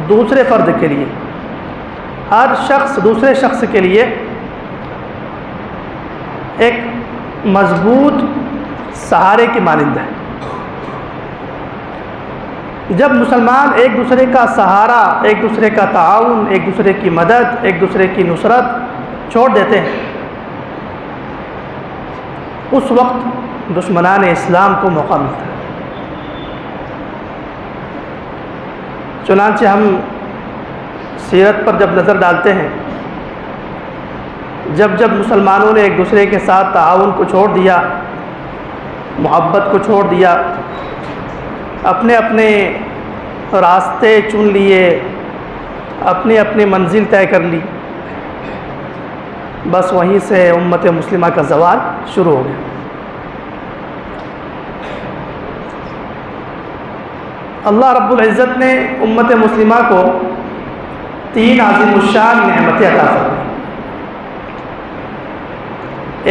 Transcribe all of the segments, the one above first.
دوسرے فرد کے لیے، ہر شخص دوسرے شخص کے لیے ایک مضبوط سہارے کی مانند ہے۔ جب مسلمان ایک دوسرے کا سہارا، ایک دوسرے کا تعاون، ایک دوسرے کی مدد، ایک دوسرے کی نصرت چھوڑ دیتے ہیں، اس وقت دشمنان اسلام کو موقع ملتا ہے۔ چنانچہ ہم سیرت پر جب نظر ڈالتے ہیں، جب جب مسلمانوں نے ایک دوسرے کے ساتھ تعاون کو چھوڑ دیا، محبت کو چھوڑ دیا، اپنے اپنے راستے چن لیے، اپنی اپنی منزل طے کر لی، بس وہیں سے امت مسلمہ کا زوال شروع ہو گیا۔ اللہ رب العزت نے امت مسلمہ کو 3 عظیم الشان نعمتیں عطا فرمائیں۔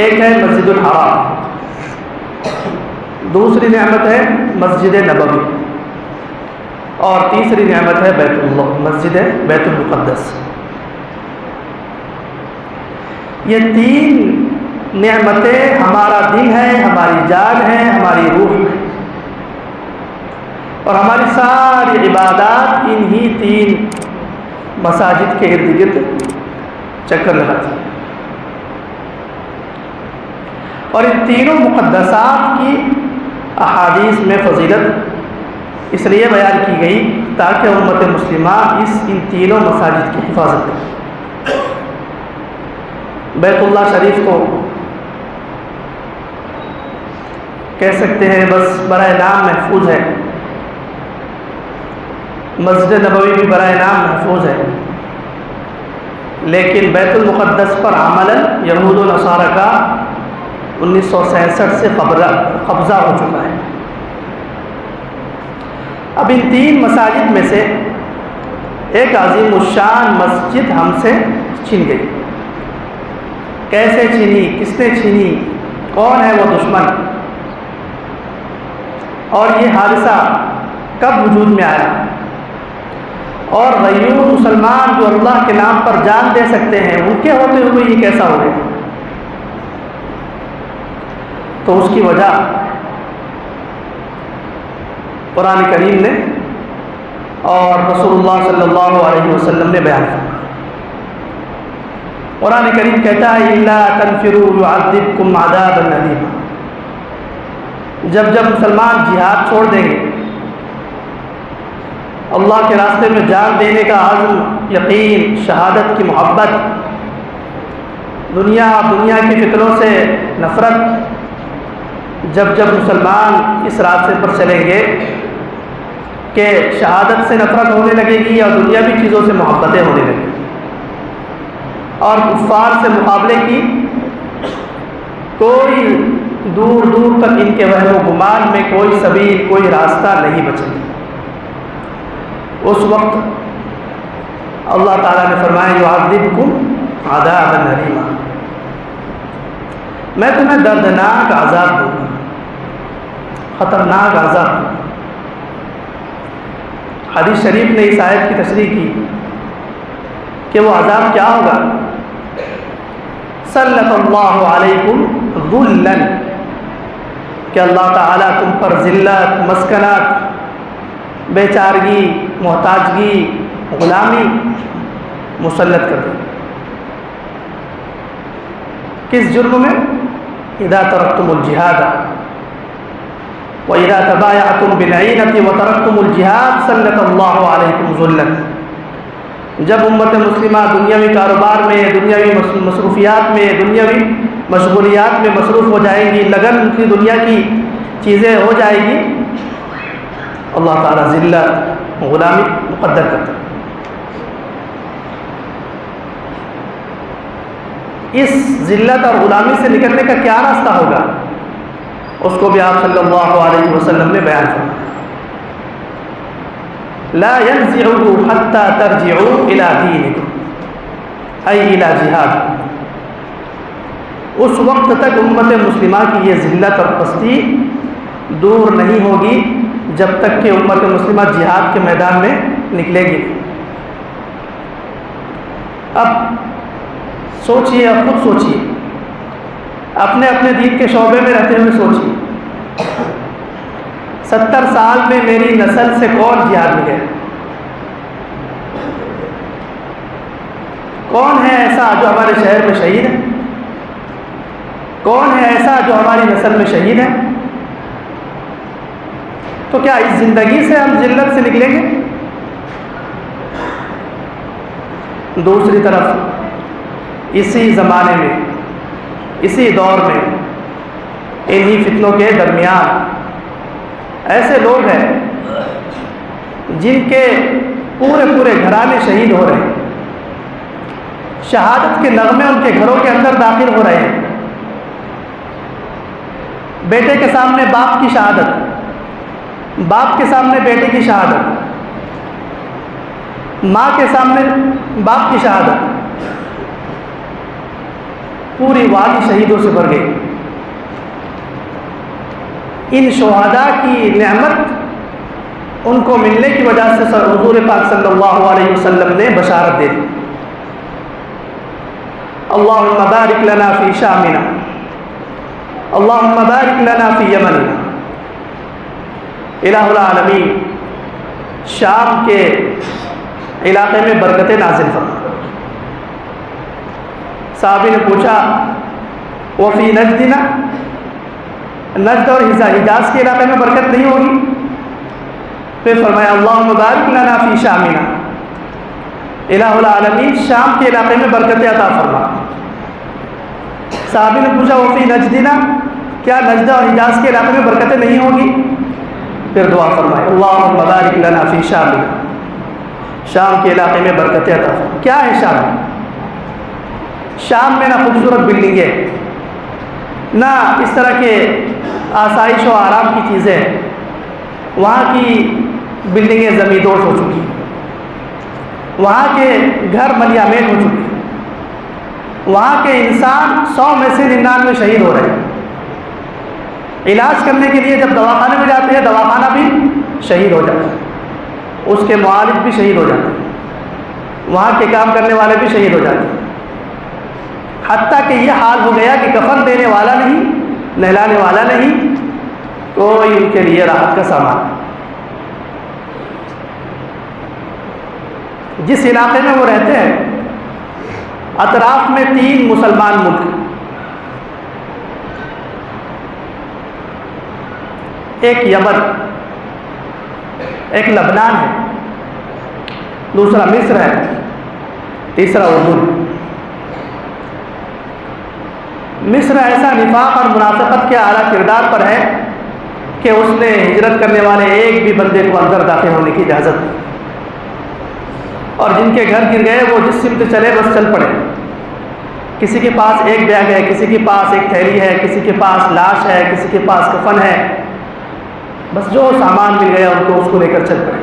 ایک ہے مسجد الحرام، دوسری نعمت ہے مسجد نبوی، اور تیسری نعمت ہے بیت اللہ، مسجد بیت المقدس۔ یہ 3 نعمتیں ہمارا دل ہے، ہماری جان ہے، ہماری روح ہے، اور ہماری ساری عبادات انہی 3 مساجد کے ارد گرد چکر لگاتی ہیں۔ اور ان تینوں مقدسات کی احادیث میں فضیلت اس لیے بیان کی گئی تاکہ امت مسلمہ ان تینوں مساجد کی حفاظت کرے۔ بیت اللہ شریف کو کہہ سکتے ہیں بس برائے نام محفوظ ہے، مسجد نبوی بھی برائے نام محفوظ ہے، لیکن بیت المقدس پر عملاً یہود و نصارہ کا 1967 سے قبضہ ہو چکا ہے۔ اب ان 3 مساجد میں سے ایک عظیم الشان مسجد ہم سے چھن گئی۔ کیسے چھینی؟ کس نے چھینی؟ کون ہے وہ دشمن؟ اور یہ حادثہ کب وجود میں آیا؟ اور غیور مسلمان جو اللہ کے نام پر جان دے سکتے ہیں، ان کے ہوتے ہوئے یہ کیسا ہو گیا؟ تو اس کی وجہ قرآن کریم نے اور رسول اللہ صلی اللہ علیہ وسلم نے بیان کیا۔ قرآن کریم کہتا ہے اِلَّا تَنْفِرُوا يُعَذِّبْكُمْ عَذَابًا أَلِيمًا۔ جب جب مسلمان جہاد چھوڑ دیں گے، اللہ کے راستے میں جان دینے کا عزم، یقین، شہادت کی محبت، دنیا کے فتنوں سے نفرت، جب جب مسلمان اس راستے پر چلیں گے کہ شہادت سے نفرت ہونے لگے گی اور دنیاوی چیزوں سے محبتیں ہونے لگیں گی، اور کفار سے مقابلے کی کوئی دور دور تک ان کے وہم و گمان میں کوئی سبیل، کوئی راستہ نہیں بچے گا۔ اس وقت اللہ تعالیٰ نے فرمایا یعذبکم عذابا الیما، میں تمہیں دردناک عذاب دوں گا، خطرناک عذاب دوں گا۔ حدیث شریف نے اس آیت کی تشریح کی کہ وہ عذاب کیا ہوگا؟ سلط اللہ علیکم ذلا، کہ اللہ تعالیٰ تم پر ذلت، مسکنت، بیچارگی، محتاجگی، غلامی مسلط کر دے۔ کس جرم میں؟ اذا ترکتم الجہاد وَإِذَا تَبَايَعْتُمْ بِالْعِينَةِ وَتَرَكْتُمُ الْجِهَادَ سَلَّطَ اللَّهُ عَلَيْكُمْ ذُلًّا۔ جب امت مسلمہ دنیاوی کاروبار میں، دنیاوی مصروفیات میں، دنیاوی مشغولیات میں مصروف ہو جائیں گی، لگن کی دنیا کی چیزیں ہو جائے گی، اللہ تعالیٰ ذلت، غلامی مقدر کرتا ہے۔ اس ذلت اور غلامی سے نکلنے کا کیا راستہ ہوگا؟ اس کو بھی آپ صلی اللہ علیہ وسلم نے بیان فرمایا، لا ينزعه حتى ترجعوا الى دینکم ای الى جہاد۔ اس وقت تک امت مسلمہ کی یہ ذلت اور پستی دور نہیں ہوگی جب تک کہ امت مسلمہ جہاد کے میدان میں نکلے گی۔ اب سوچئے، اب خود سوچئے، اپنے اپنے دین کے شعبے میں رہتے ہوئے سوچئے، 70 سال میں میری نسل سے کون جہاد میں گیا؟ کون ہے ایسا جو ہمارے شہر میں شہید ہے؟ کون ہے ایسا جو ہماری نسل میں شہید ہے؟ تو کیا اس زندگی سے ہم ذلت سے نکلیں گے؟ دوسری طرف اسی زمانے میں، اسی دور میں، انہی فتنوں کے درمیان ایسے لوگ ہیں جن کے پورے گھرانے شہید ہو رہے ہیں، شہادت کے نغمے ان کے گھروں کے اندر داخل ہو رہے ہیں۔ بیٹے کے سامنے باپ کی شہادت، باپ کے سامنے بیٹے کی شہادت، ماں کے سامنے باپ کی شہادت، پوری وادی شہیدوں سے بھر گئی۔ ان شہداء کی نعمت ان کو ملنے کی وجہ سے حضور پاک صلی اللہ علیہ وسلم نے بشارت دے دی، اللہم بارک لنا فی شامنا، اللہم بارک لنا فی یمننا۔ الہ العالمین شام کے علاقے میں برکتیں نازل فرما۔ صحابی نے پوچھا وفی نجدنا، نجد اور حجاز کے علاقے میں برکت نہیں ہوگی؟ پھر فرمایا اللہم بارک لنا فی شامنا، الہ العالمین شام کے علاقے میں برکتیں عطا فرما۔ صحابی نے پوچھا وفی نجدنا، کیا نجد اور حجاز کے علاقے میں برکتیں نہیں ہوگی؟ پھر دعا فرمائے اللہم بارک لنا فی شامنا، شام کے علاقے میں برکتیں عطا فرما۔ کیا ہے شام میں؟ شام میں نہ خوبصورت بلڈنگیں، نہ اس طرح کے آسائش و آرام کی چیزیں، وہاں کی بلڈنگیں زمیندوز ہو چکی، وہاں کے گھر ملیامین ہو چکے، وہاں کے انسان 100 میں سے 99 شہید ہو رہے ہیں۔ علاج کرنے کے لیے جب دواخانے میں جاتے ہیں، دواخانہ بھی شہید ہو جاتا ہے، اس کے معالج بھی شہید ہو جاتے ہیں، وہاں کے کام کرنے والے بھی شہید ہو جاتے ہیں، حتیٰ کہ یہ حال ہو گیا کہ کفن دینے والا نہیں، نہلانے والا نہیں، کوئی ان کے لیے راحت کا سامان۔ جس علاقے میں وہ رہتے ہیں اطراف میں 3 مسلمان ملک، ایک یمن، ایک لبنان ہے، دوسرا مصر ہے، تیسرا اردن۔ مصر ایسا نفاق اور منافقت کے اعلیٰ کردار پر ہے کہ اس نے ہجرت کرنے والے ایک بھی بندے کو اندر داخل ہونے کی اجازت نہیں، اور جن کے گھر گر گئے وہ جس سمت چلے بس چل پڑے۔ کسی کے پاس ایک بیگ ہے، کسی کے پاس ایک تھیلی ہے، کسی کے پاس لاش ہے، کسی کے پاس کفن ہے، بس جو سامان مل گیا ان کو اس کو لے کر چل پڑے۔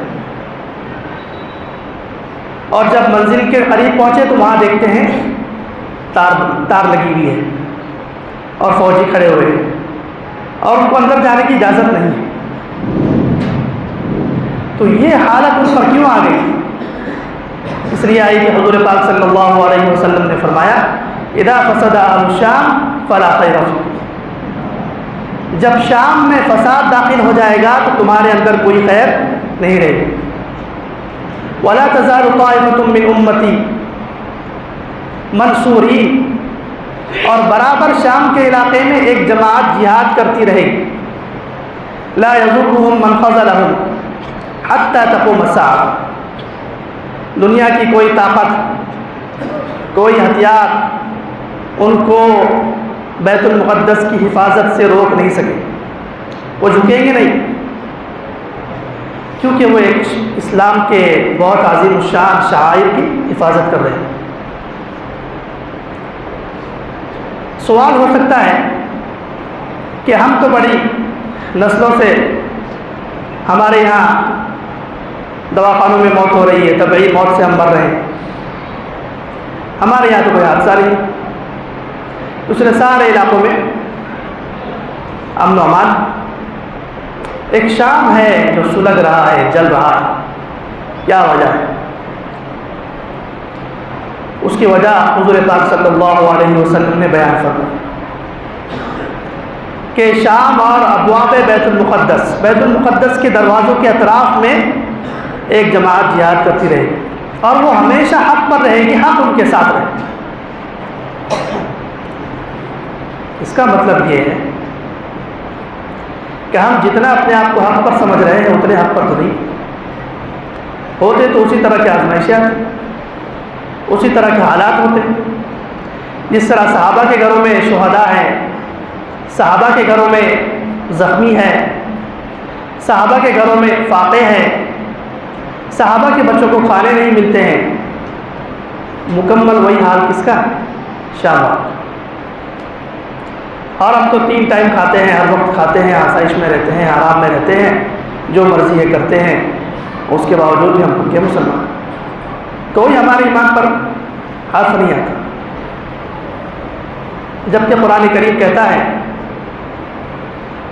اور جب منزل کے قریب پہنچے تو وہاں دیکھتے ہیں تار لگی ہوئی ہے اور فوجی کھڑے ہوئے ہیں، اور ان کو اندر جانے کی اجازت نہیں ہے۔ تو یہ حالت اس پر کیوں آ گئی؟ اس لیے آئی کہ حضور پاک صلی اللہ علیہ وسلم نے فرمایا اذا فسد اہل الشام فلا خیر فیکم، جب شام میں فساد داخل ہو جائے گا تو تمہارے اندر کوئی خیر نہیں رہے گی۔ ولا تزال طائفة من امتی منصورین، اور برابر شام کے علاقے میں ایک جماعت جہاد کرتی رہے گی، لا یضرهم من خذلهم حتی تقوم الساعة، دنیا کی کوئی طاقت، کوئی ہتھیار ان کو بیت المقدس کی حفاظت سے روک نہیں سکے، وہ جھکیں گے نہیں، کیونکہ وہ ایک اسلام کے بہت عظیم الشان شعائر کی حفاظت کر رہے ہیں۔ سوال ہو سکتا ہے کہ ہم تو بڑی نسلوں سے ہمارے یہاں دواخانوں میں موت ہو رہی ہے، طبعی موت سے ہم مر رہے ہیں، ہمارے یہاں تو کوئی حادثہ نہیں، دوسرے سارے علاقوں میں امن و امان۔ ایک شام ہے جو سلگ رہا ہے، جل رہا ہے، کیا وجہ ہے؟ اس کی وجہ حضور پاک صلی اللہ علیہ وسلم نے بیان فرمائی کہ شام اور ابواب بیت المقدس کے دروازوں کے اطراف میں ایک جماعت جہاد کرتی رہے گی اور وہ ہمیشہ حق پر رہے گی، حق ان کے ساتھ رہے گی۔ اس کا مطلب یہ ہے کہ ہم جتنا اپنے آپ کو حق پر سمجھ رہے ہیں اتنے حق پر تو نہیں ہوتے، تو اسی طرح کے آزمائشات، اسی طرح کے حالات ہوتے جس طرح صحابہ کے گھروں میں شہداء ہیں، صحابہ کے گھروں میں زخمی ہیں، صحابہ کے گھروں میں فاقے ہیں، صحابہ کے بچوں کو کھانے نہیں ملتے ہیں، مکمل وہی حال کس کا؟ شام۔ اور اب تو 3 ٹائم کھاتے ہیں، ہر وقت کھاتے ہیں، آسائش میں رہتے ہیں، آرام میں رہتے ہیں، جو مرضی ہے کرتے ہیں، اس کے باوجود بھی ہم پکے مسلمان، کوئی ہمارے ایمان پر حرف نہیں آتا، جبکہ قرآن کریم کہتا ہے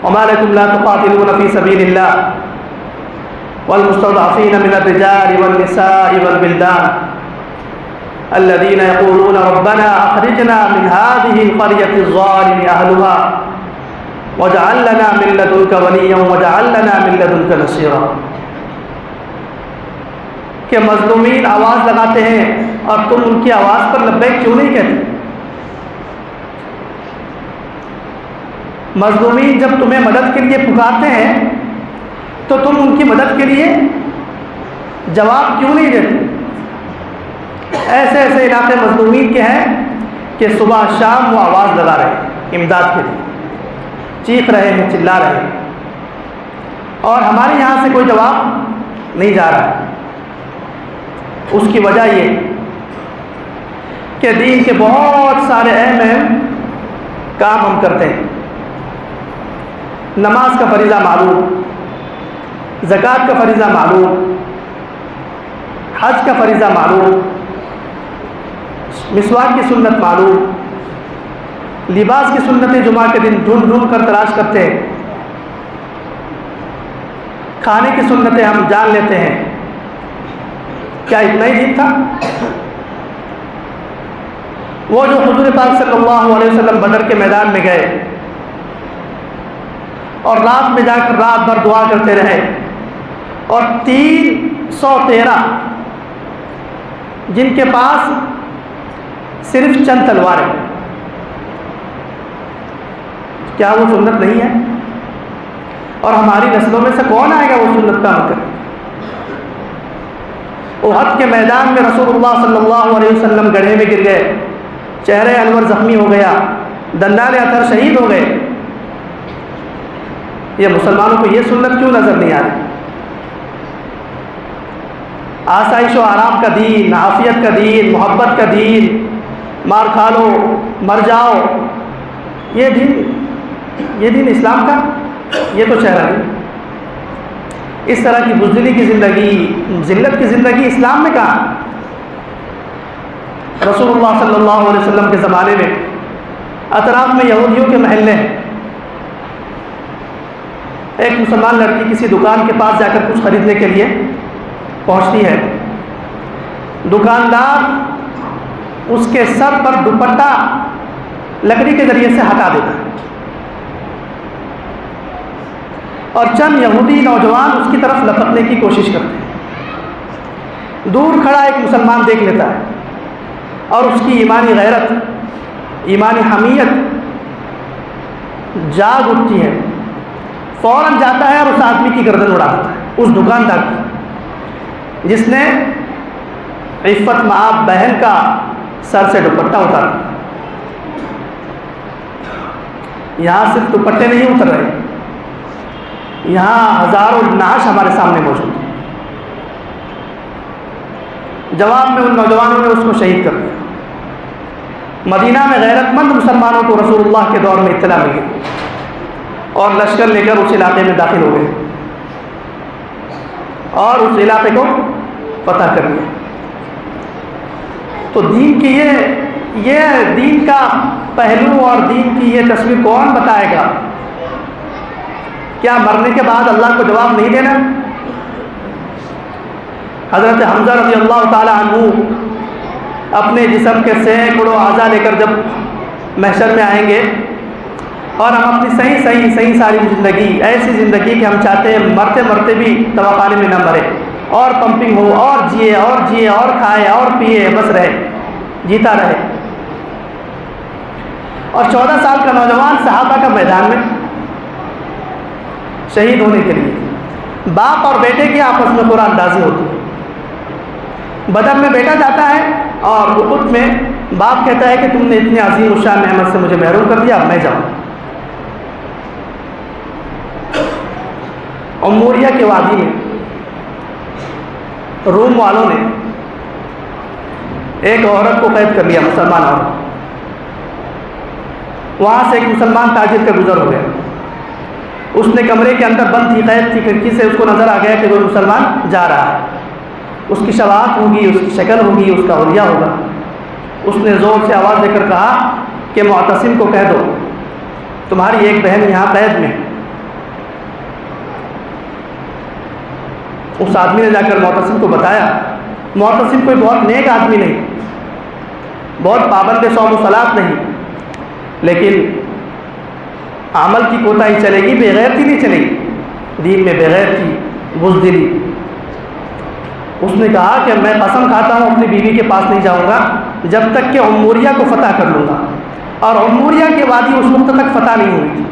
وَمَا لَكُمْ لَا تُقَاتِلُونَ فِي سَبِيلِ اللَّهِ وَالْمُسْتَضْعَفِينَ مِنَ الرِّجَالِ وَالنِّسَاءِ وَالْوِلْدَانِ الذين يقولون ربنا أخرجنا من هذه القرية الظالم أهلها واجعل لنا من لدنك وليا واجعل لنا من لدنك نصيرا، کہ مظلومین آواز لگاتے ہیں اور تم ان کی آواز پر لبیک کیوں نہیں کہتے؟ مظلومین جب تمہیں مدد کے لیے پکارتے ہیں تو تم ان کی مدد کے لیے جواب کیوں نہیں دیتے؟ ایسے ایسے علاقے مظلومین کے ہیں کہ صبح شام وہ آواز لگا رہے ہیں امداد کے لیے، چیخ رہے ہیں، چلا رہے ہیں، اور ہمارے یہاں سے کوئی جواب نہیں جا رہا ہے۔ اس کی وجہ یہ کہ دین کے بہت سارے اہم کام ہم کرتے ہیں، نماز کا فریضہ معلوم، زکوٰۃ کا فریضہ معلوم، حج کا فریضہ معلوم، مسواک کی سنت معلوم، لباس کی سنتیں جمعہ کے دن ڈھونڈ ڈھونڈ کر تلاش کرتے ہیں، کھانے کی سنتیں ہم جان لیتے ہیں۔ کیا اتنا ہی دین تھا؟ وہ جو حضور پاک صلی اللہ علیہ وسلم بدر کے میدان میں گئے اور رات میں جا کر رات بھر دعا کرتے رہے، اور 313 جن کے پاس صرف چند تلواریں، کیا وہ سنت نہیں ہے؟ اور ہماری نسلوں میں سے کون آئے گا وہ سنت کا عمل کرے؟ احد کے میدان میں رسول اللہ صلی اللہ علیہ وسلم گڑھے میں گر گئے، چہرے انور زخمی ہو گیا، دندان اطہر شہید ہو گئے۔ یہ مسلمانوں کو یہ سنت کیوں نظر نہیں آ رہی؟ آسائش و آرام کا دین، عافیت کا دین، محبت کا دین، مار کھا لو مر جاؤ، یہ دین اسلام کا یہ تو چہرہ نہیں۔ اس طرح کی بزدلی کی زندگی، ذلت کی زندگی اسلام میں کہاں؟ رسول اللہ صلی اللہ علیہ وسلم کے زمانے میں اطراف میں یہودیوں کے محلے ہیں، ایک مسلمان لڑکی کسی دکان کے پاس جا کر کچھ خریدنے کے لیے پہنچتی ہے، دکاندار اس کے سر پر دوپٹہ لکڑی کے ذریعے سے ہٹا دیتا ہے، اور چند یہودی نوجوان اس کی طرف لپکنے کی کوشش کرتے ہیں۔ دور کھڑا ایک مسلمان دیکھ لیتا ہے اور اس کی ایمانی غیرت، ایمانی حمیت جاگ اٹھتی ہے، فوراً جاتا ہے اور اس آدمی کی گردن اڑا دیتا ہے، اس دکاندار کی جس نے عفت مآب بہن کا سر سے دوپٹہ اتار دیا۔ یہاں صرف دوپٹے نہیں اتر رہے، یہاں ہزاروں نعش ہمارے سامنے موجود ہیں۔ جواب میں ان نوجوانوں نے اس کو شہید کر دیا۔ مدینہ میں غیرت مند مسلمانوں کو رسول اللہ کے دور میں اطلاع مل گئی اور لشکر لے کر اس علاقے میں داخل ہو گئے اور اس علاقے کو فتح کر لیا۔ تو دین کی یہ دین کا پہلو اور دین کی یہ تصویر کون بتائے گا؟ کیا مرنے کے بعد اللہ کو جواب نہیں دینا؟ حضرت حمزہ رضی اللہ تعالی عنہ اپنے جسم کے سینکڑوں اعضاء لے کر جب محشر میں آئیں گے اور ہم اپنی صحیح ساری زندگی، ایسی زندگی کہ ہم چاہتے ہیں مرتے مرتے بھی دواخانے میں نہ مرے، اور پمپنگ ہو، اور جیے اور کھائے اور پیے، بس رہے، جیتا رہے. اور 14 سال کا نوجوان صحابہ کا میدان میں شہید ہونے کے لیے باپ اور بیٹے کی آپس میں قرآن اندازی ہوتی ہے. بدر میں بیٹا جاتا ہے اور احد میں باپ کہتا ہے کہ تم نے اتنی عظیم الشان نعمت سے مجھے محروم کر دیا، اب میں جاؤں. عموریہ کے وادی میں روم والوں نے ایک عورت کو قید کر لیا، مسلمان عورت. وہاں سے ایک مسلمان تاجر کا گزر ہو گیا. اس نے کمرے کے اندر بند تھی، قید تھی، کھڑکی سے اس کو نظر آ گیا کہ وہ مسلمان جا رہا ہے. اس کی شباہت ہوگی، اس کی شکل ہوگی، اس کا حلیہ ہوگا. اس نے زور سے آواز دے کر کہا کہ معتصم کو کہہ دو تمہاری ایک بہن یہاں قید میں. اس آدمی نے جا کر معتصم کو بتایا. معتصم کوئی بہت نیک آدمی نہیں، بہت پابند صوم و صلاۃ نہیں، لیکن عمل کی کوتاہی چلے گی، بے غیرتی نہیں چلے گی. دین میں بے غیرتی، بزدلی. اس نے کہا کہ میں قسم کھاتا ہوں اپنی بیوی کے پاس نہیں جاؤں گا جب تک کہ عموریہ کو فتح کر لوں گا. اور عموریہ کی وادی اس وقت تک فتح نہیں ہوئی تھی.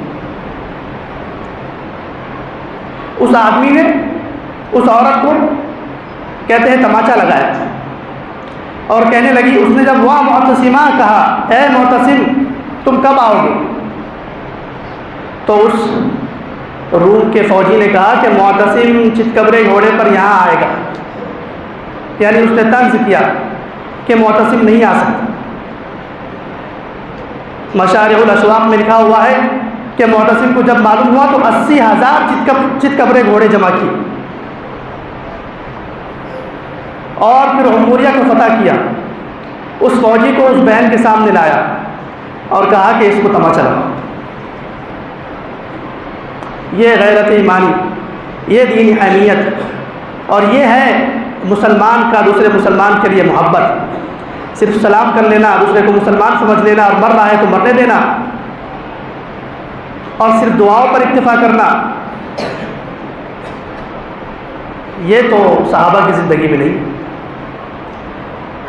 اس آدمی نے اس عورت کو کہتے ہیں تماچا لگایا اور کہنے لگی. اس نے جب وہ معتصمہ کہا، اے معتصم تم کب آؤ گے؟ تو اس روم کے فوجی نے کہا کہ معتصم چتکبرے گھوڑے پر یہاں آئے گا. یعنی اس نے طنز کیا کہ معتصم نہیں آ سکتا. مشارع الاشواق میں لکھا ہوا ہے کہ معتصم کو جب معلوم ہوا تو 80,000 چتکبرے گھوڑے جمع کیے اور پھر عموریہ کو فتح کیا. اس فوجی کو اس بہن کے سامنے لایا اور کہا کہ اس کو تماچا لگاؤ. یہ غیرت ایمانی، یہ دین حمیت، اور یہ ہے مسلمان کا دوسرے مسلمان کے لیے محبت. صرف سلام کر لینا، دوسرے کو مسلمان سمجھ لینا، اور مر رہا ہے تو مرنے دینا، اور صرف دعاؤں پر اکتفا کرنا، یہ تو صحابہ کی زندگی میں نہیں.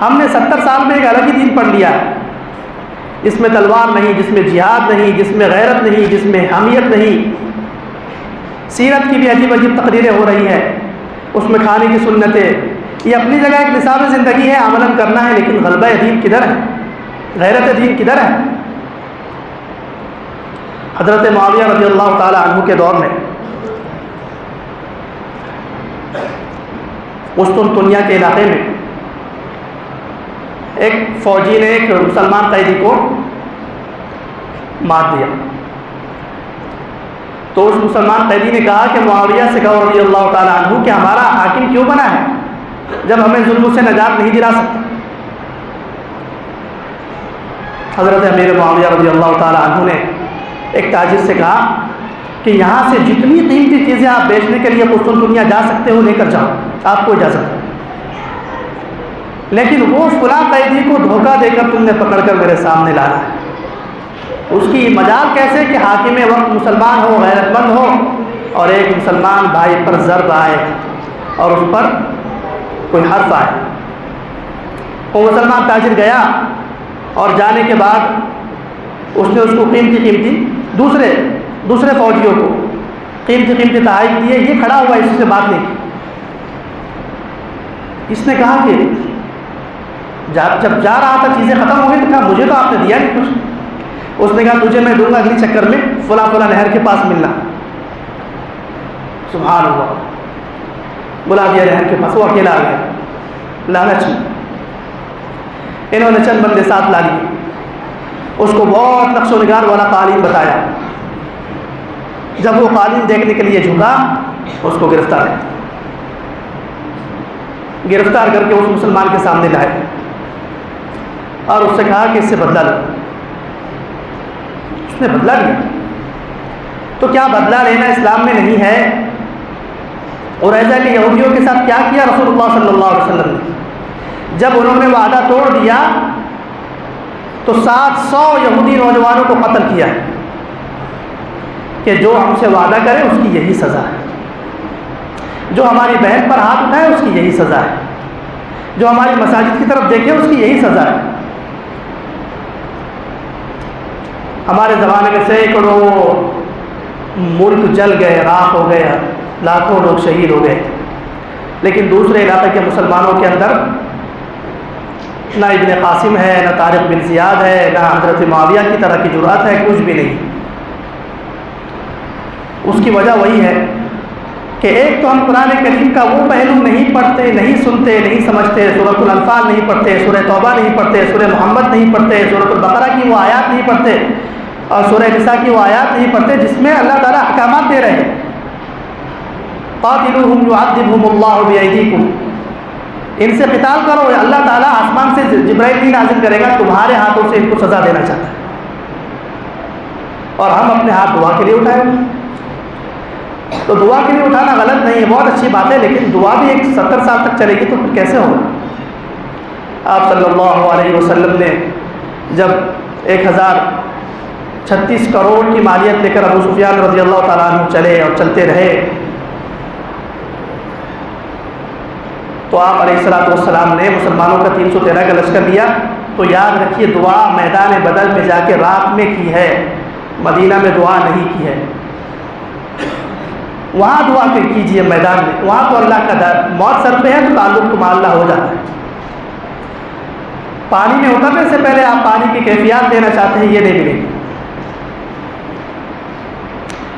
ہم نے 70 سال میں ایک الگ ہی دین پڑھ لیا ہے، جس میں تلوار نہیں، جس میں جہاد نہیں، جس میں غیرت نہیں، جس میں حمیت نہیں. سیرت کی بھی عجیب عجیب تقریریں ہو رہی ہیں، اس میں کھانے کی سنتیں. یہ اپنی جگہ ایک نصاب زندگی ہے، عملاً کرنا ہے، لیکن غلبہ دین کدھر ہے؟ غیرت دین کدھر ہے؟ حضرت معاویہ رضی اللہ تعالی عنہ کے دور میں قسطنطنیہ کے علاقے میں ایک فوجی نے ایک مسلمان قیدی کو مار دیا. تو اس مسلمان قیدی نے کہا کہ معاویہ سے کہو رضی اللہ تعالی عنہ کہ ہمارا حاکم کیوں بنا ہے جب ہمیں ظلم سے نجات نہیں دلا سکتا. حضرت امیر معاویہ رضی اللہ تعالی عنہ نے ایک تاجر سے کہا کہ یہاں سے جتنی قیمتی چیزیں آپ بیچنے کے لیے قسطنطنیہ جا سکتے ہو لے کر جاؤ، آپ کو اجازت ہے، لیکن وہ فلاں قیدی کو دھوکہ دے کر تم نے پکڑ کر میرے سامنے لانا ہے. اس کی مجال کیسے کہ حاکم وقت مسلمان ہو، غیرت مند ہو، اور ایک مسلمان بھائی پر ضرب آئے اور اس پر کوئی حرف آئے. وہ مسلمان تاجر گیا اور جانے کے بعد اس نے اس کو قیمتی دوسرے فوجیوں کو قیمتی تحائف دیے. یہ کھڑا ہوا، اس سے بات نہیں کی. اس نے کہا کہ جب جا رہا تھا چیزیں ختم ہو گئی تو کہا مجھے تو آپ نے دیا نہیں کچھ. اس نے کہا تجھے میں دوں گا اگلی چکر میں فلاں نہر کے پاس ملنا. سبحان اللہ. بلا دیا نہر کے پاس، وہ اکیلا آ گیا. لالچ میں انہوں نے چند بندے ساتھ لا لیے، اس کو بہت نقش و نگار والا قالین بتایا. جب وہ قالین دیکھنے کے لیے جھکا، اس کو گرفتار کر کے اس مسلمان کے سامنے لائے اور اس سے کہا کہ اس سے بدلہ لو. اس نے بدلہ لیا. تو کیا بدلہ لینا اسلام میں نہیں ہے؟ اور ایسا کہ یہودیوں کے ساتھ کیا کیا رسول اللہ صلی اللہ علیہ وسلم نے؟ جب انہوں نے وعدہ توڑ دیا تو 700 یہودی نوجوانوں کو قتل کیا کہ جو ہم سے وعدہ کرے اس کی یہی سزا ہے، جو ہماری بہن پر ہاتھ اٹھائے اس کی یہی سزا ہے، جو ہماری مساجد کی طرف دیکھے اس کی یہی سزا ہے۔ ہمارے زمانے میں سینکڑوں ملک جل گئے، راکھ ہو گئے، لاکھوں لوگ شہید ہو گئے، لیکن دوسرے علاقے کے مسلمانوں کے اندر نہ ابن قاسم ہے، نہ طارق بن زیاد ہے، نہ حضرت معاویہ کی طرح کی جرأت ہے، کچھ بھی نہیں۔ اس کی وجہ وہی ہے کہ ایک تو ہم قرآن کریم کا وہ پہلو نہیں پڑھتے، نہیں سنتے، نہیں سمجھتے، سورۃ الانفال نہیں پڑھتے، سورہ توبہ نہیں پڑھتے، سورہ محمد نہیں پڑھتے، سورۃ البقرہ کی وہ آیات نہیں پڑھتے، اور سورہ نساء کی وہ آیات نہیں پڑھتے جس میں اللہ تعالیٰ احکامات دے رہے ہیں۔ قاتلوہم یعذبہم اللہ بایدیکم، ان سے قتال کرو، اللہ تعالیٰ آسمان سے جبرائیل بھی نازل کرے گا، تمہارے ہاتھوں سے ان کو سزا دینا چاہتا ہے، اور ہم اپنے ہاتھ دعا کے لیے اٹھائیں گے۔ تو دعا کے لیے اٹھانا غلط نہیں ہے، بہت اچھی بات ہے، لیکن دعا بھی ایک 70 سال تک چلے گی تو پھر کیسے ہوگا؟ آپ صلی اللہ علیہ وسلم نے جب 1036 کروڑ کی مالیت لے کر ابو سفیان رضی اللہ تعالیٰ عنہ چلے اور چلتے رہے، تو آپ علیہ السلام نے مسلمانوں کا 313 کا لشکر لیا۔ تو یاد رکھیے دعا میدان بدر میں جا کے رات میں کی ہے، مدینہ میں دعا نہیں کی ہے۔ وہاں دعا کیجیے میدان میں، وہاں تو اللہ کا در، موت سر پہ ہے تو تعلق تمہارا اللہ ہو جاتا ہے۔ پانی میں اترنے سے پہلے آپ پانی کی کیفیات دینا چاہتے ہیں، یہ نہیں ملے گی۔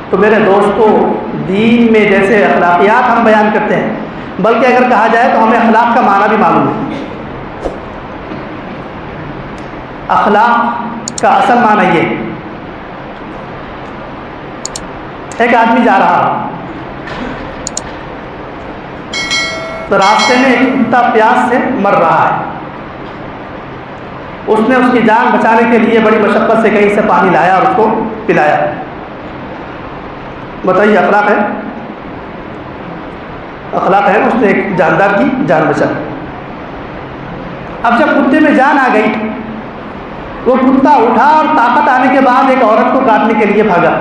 تو میرے دوستو، دین میں جیسے اخلاقیات ہم بیان کرتے ہیں، بلکہ اگر کہا جائے تو ہمیں اخلاق کا معنی بھی معلوم ہے۔ اخلاق کا اصل معنی یہ، ایک آدمی جا رہا تو راستے میں ایک کتا پیاس سے مر رہا ہے، اس نے اس کی جان بچانے کے لیے بڑی مشقت سے کہیں سے پانی لایا اور اس کو پلایا۔ بتائیے اخلاق ہے؟ اخلاق ہے، اس نے ایک جاندار کی جان بچائی۔ اب جب کتے میں جان آ گئی، وہ کتا اٹھا اور طاقت آنے کے بعد ایک عورت کو کاٹنے کے لیے بھاگا۔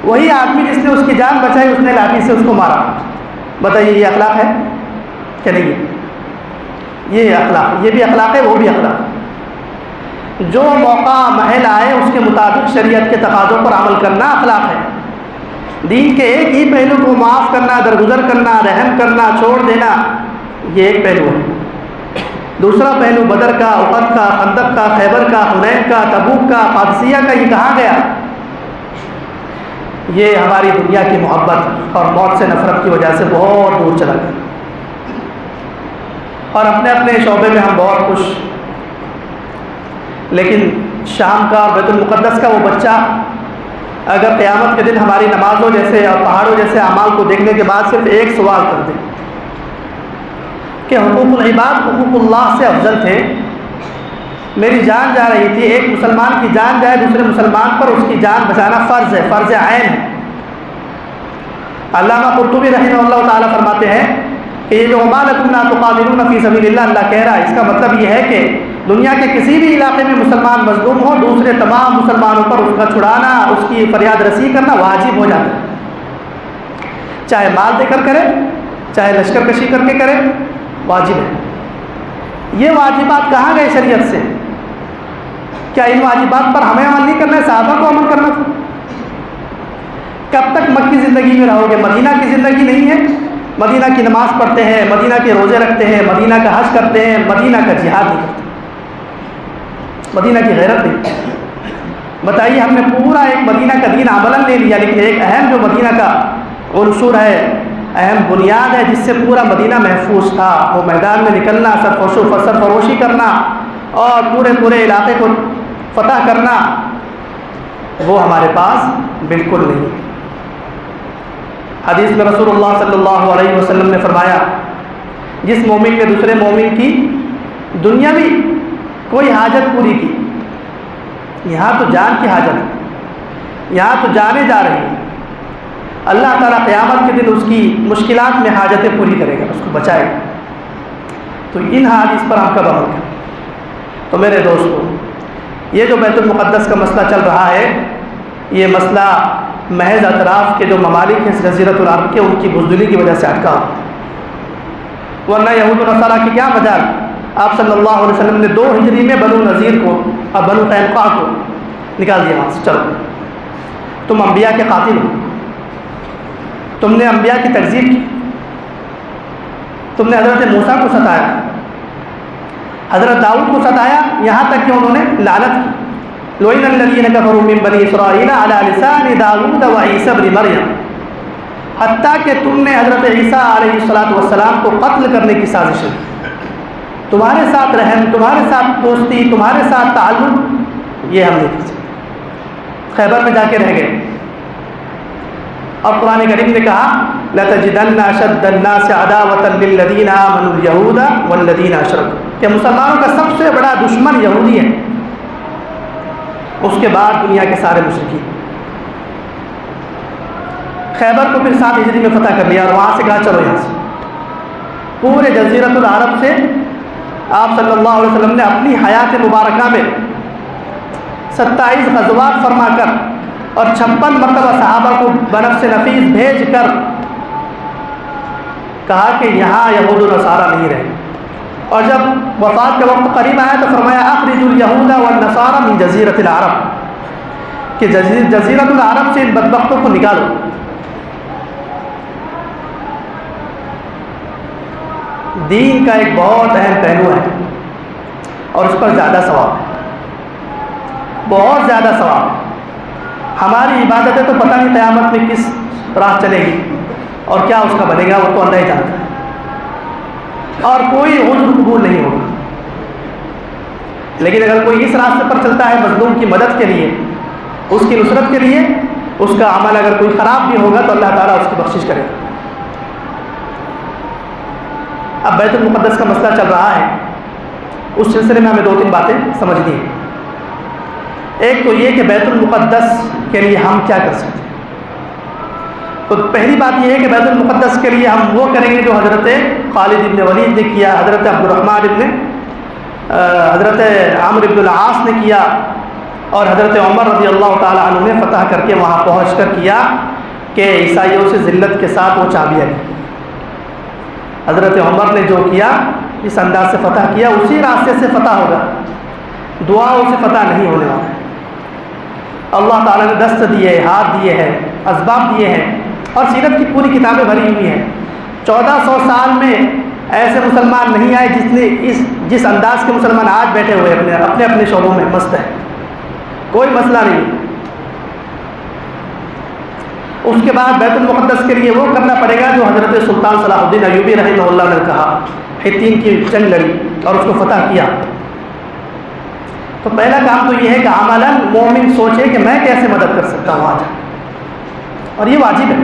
وہی آدمی جس نے اس کی جان بچائی، اس نے لاٹھی سے اس کو مارا۔ بتائیے یہ اخلاق ہے کہ نہیں؟ یہ اخلاق، یہ بھی اخلاق ہے، وہ بھی اخلاق۔ جو موقع محل آئے اس کے مطابق شریعت کے تقاضوں پر عمل کرنا اخلاق ہے۔ دین کے ایک ہی پہلو کو معاف کرنا، درگزر کرنا، رحم کرنا، چھوڑ دینا، یہ ایک پہلو ہے۔ دوسرا پہلو بدر کا، احد کا، خندق کا، خیبر کا، حنین کا، تبوک کا، قادسیہ کا، یہ کہاں گیا؟ یہ ہماری دنیا کی محبت اور موت سے نفرت کی وجہ سے بہت دور چلا گیا، اور اپنے اپنے شعبے میں ہم بہت خوش، لیکن شام کا اور بیت المقدس کا وہ بچہ اگر قیامت کے دن ہماری نمازوں جیسے اور پہاڑوں جیسے اعمال کو دیکھنے کے بعد صرف ایک سوال کر دے کہ حقوق العباد حقوق اللہ سے افضل تھے، میری جان جا رہی تھی، ایک مسلمان کی جان جائے دوسرے مسلمان پر، اس کی جان بچانا فرض ہے، فرض عین ہے۔ علامہ قرطبی رحمہ اللہ تعالیٰ فرماتے ہیں کہ یہ جو وَمَا لَكُمْ لَا تُقَاتِلُونَ فِي سَبِيلِ اللَّهِ، اللہ کہہ رہا ہے، اس کا مطلب یہ ہے کہ دنیا کے کسی بھی علاقے میں مسلمان مظلوم ہو، دوسرے تمام مسلمانوں پر اس کا چھڑانا، اس کی فریاد رسی کرنا واجب ہو جاتا ہے، چاہے مال دے کر کرے، چاہے لشکر کشی کر کے کرے، واجب ہے۔ یہ واجبات کہاں گئے شریعت سے؟ کیا ان واجبات پر ہمیں عمل نہیں کرنا ہے، صحابہ کو عمل کرنا تھا؟ کب تک مکی زندگی میں رہو گے؟ مدینہ کی زندگی نہیں ہے؟ مدینہ کی نماز پڑھتے ہیں، مدینہ کے روزے رکھتے ہیں، مدینہ کا حج کرتے ہیں، مدینہ کا جہاد نہیں کرتے، مدینہ کی غیرت نہیں۔ بتائیے، ہم نے پورا ایک مدینہ کا دین عملاً لے لیا، لیکن ایک اہم جو مدینہ کا عنصر ہے، اہم بنیاد ہے جس سے پورا مدینہ محفوظ تھا، وہ میدان میں نکلنا، سرفروشی کرنا اور پورے علاقے کو فتح کرنا، وہ ہمارے پاس بالکل نہیں۔ حدیث میں رسول اللہ صلی اللہ علیہ وسلم نے فرمایا، جس مومن نے دوسرے مومن کی دنیاوی کوئی حاجت پوری کی، یہاں تو جان کی حاجت ہے، یہاں تو جانیں جا رہی ہیں، اللہ تعالیٰ قیامت کے دن اس کی مشکلات میں حاجتیں پوری کرے گا، اس کو بچائے گا۔ تو ان حدیث پر ہم کب عمل کریں؟ تو میرے دوستو، یہ جو بیت المقدس کا مسئلہ چل رہا ہے، یہ مسئلہ محض اطراف کے جو ممالک ہیں جزیرۃ العرب کے، ان کی بزدلی کی وجہ سے اٹکا ہوا، ورنہ یہود و نصارہ کی کیا مجال۔ آپ صلی اللہ علیہ وسلم نے 2 ہجری میں بنو نذیر کو اور بنو قینقاع کو نکال دیا وہاں سے، چلو تم انبیاء کے قاتل ہو، تم نے انبیاء کی تکذیب کی، تم نے حضرت موسیٰ کو ستایا، حضرت داؤد کو ستایا، یہاں تک کہ انہوں نے لعنت کی، لعن الذین کفروا من بنی اسرائیل علی لسان داؤد و عیسی ابن مریم، حتیٰ کہ تم نے حضرت عیسیٰ علیہ السلام کو قتل کرنے کی سازش کی، تمہارے ساتھ رحم، تمہارے ساتھ دوستی، تمہارے ساتھ تعلق، یہ ہم نہیں کر سکتے، خیبر میں جا کے رہ گئے۔ اور قرآن کریم نے کہا لَتَجِدَنَّ أَشَدَّ النَّاسِ عَدَاوَةً لِلَّذِينَ آمَنُوا الْيَهُودَ وَالَّذِينَ أَشْرَكُوا، کہ مسلمانوں کا سب سے بڑا دشمن یہودی ہے، اس کے بعد دنیا کے سارے مشرکین۔ خیبر کو پھر 7 ہجری میں فتح کر لیا، اور وہاں سے کہا چلو یہاں سے، پورے جزیرۃ العرب سے آپ صلی اللہ علیہ وسلم نے اپنی حیات مبارکہ میں 27 غزوات فرما کر اور 56 مرتبہ صحابہ کو بنفس نفیس بھیج کر کہا کہ یہاں یہود و نصارہ نہیں رہے، اور جب وفات کا وقت قریب آیا تو فرمایا اخرجوا اليهود والنصارى من جزیرۃ العرب، کہ جزیرۃ العرب سے ان بدبختوں کو نکالو۔ دین کا ایک بہت اہم پہلو ہے اور اس پر زیادہ ثواب ہے، بہت زیادہ ثواب ہے۔ ہماری عبادتیں تو پتہ نہیں قیامت میں کس راہ چلے گی اور کیا اس کا بنے گا، وہ تو اللہ ہی جانتا ہے، اور کوئی عذر قبول نہیں ہوگا۔ لیکن اگر کوئی اس راستے پر چلتا ہے مظلوم کی مدد کے لیے، اس کی نصرت کے لیے، اس کا عمل اگر کوئی خراب بھی ہوگا تو اللہ تعالیٰ اس کی بخشش کرے گا۔ اب بیت المقدس کا مسئلہ چل رہا ہے، اس سلسلے میں ہمیں 2-3 باتیں سمجھنی ہیں۔ ایک تو یہ کہ بیت المقدس کے لیے ہم کیا کر سکتے ہیں۔ تو پہلی بات یہ ہے کہ بیت المقدس کے لیے ہم وہ کریں گے جو حضرت خالد ابن ولید نے کیا، حضرت حضرت عمرو بن العاص نے کیا، اور حضرت عمر رضی اللہ تعالیٰ عنہ نے فتح کر کے وہاں پہنچ کر کیا کہ عیسائیوں سے ذلت کے ساتھ وہ چابیاں لی۔ حضرت عمر نے جو کیا، اس انداز سے فتح کیا، اسی راستے سے فتح ہوگا، دعاؤں سے فتح نہیں ہونے والا ہے۔ اللہ تعالیٰ نے دست دیے، ہاتھ دیے ہیں، اسباب دیے ہیں، اور سیرت کی پوری کتابیں بھری ہوئی ہیں۔ 1400 سال میں ایسے مسلمان نہیں آئے جس انداز کے مسلمان آج بیٹھے ہوئے اپنے اپنے شعبوں میں مست ہیں، کوئی مسئلہ نہیں۔ اس کے بعد بیت المقدس کے لیے وہ کرنا پڑے گا جو حضرت سلطان صلاح الدین ایوبی رحمہ اللہ نے کہا، حطین کی جنگ لڑی اور اس کو فتح کیا۔ تو پہلا کام تو یہ ہے کہ عملاً مومن سوچے کہ میں کیسے مدد کر سکتا ہوں آج، اور یہ واجب ہے۔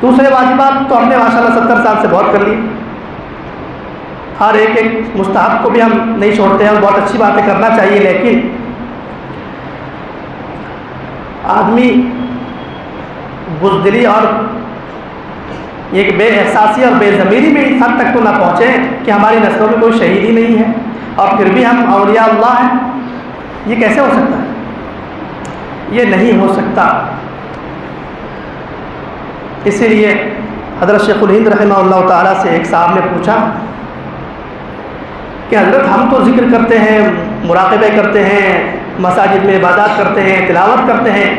دوسرے واجبات تو ہم نے ماشاءاللہ 70 سال سے بہت کر لی، ہر ایک مستحب کو بھی ہم نہیں چھوڑتے ہیں، بہت اچھی باتیں کرنا چاہیے، لیکن آدمی بزدلی اور یہ بے احساسی اور بے ضمیری میں اس حد تک تو نہ پہنچے کہ ہماری نسلوں میں کوئی شہید ہی نہیں ہے اور پھر بھی ہم اولیاء اللہ ہیں۔ یہ کیسے ہو سکتا ہے؟ یہ نہیں ہو سکتا۔ اسی لیے حضرت شیخ الہند رحمہ اللہ تعالیٰ سے ایک صاحب نے پوچھا کہ حضرت ہم تو ذکر کرتے ہیں، مراقبے کرتے ہیں، مساجد میں عبادات کرتے ہیں، تلاوت کرتے ہیں،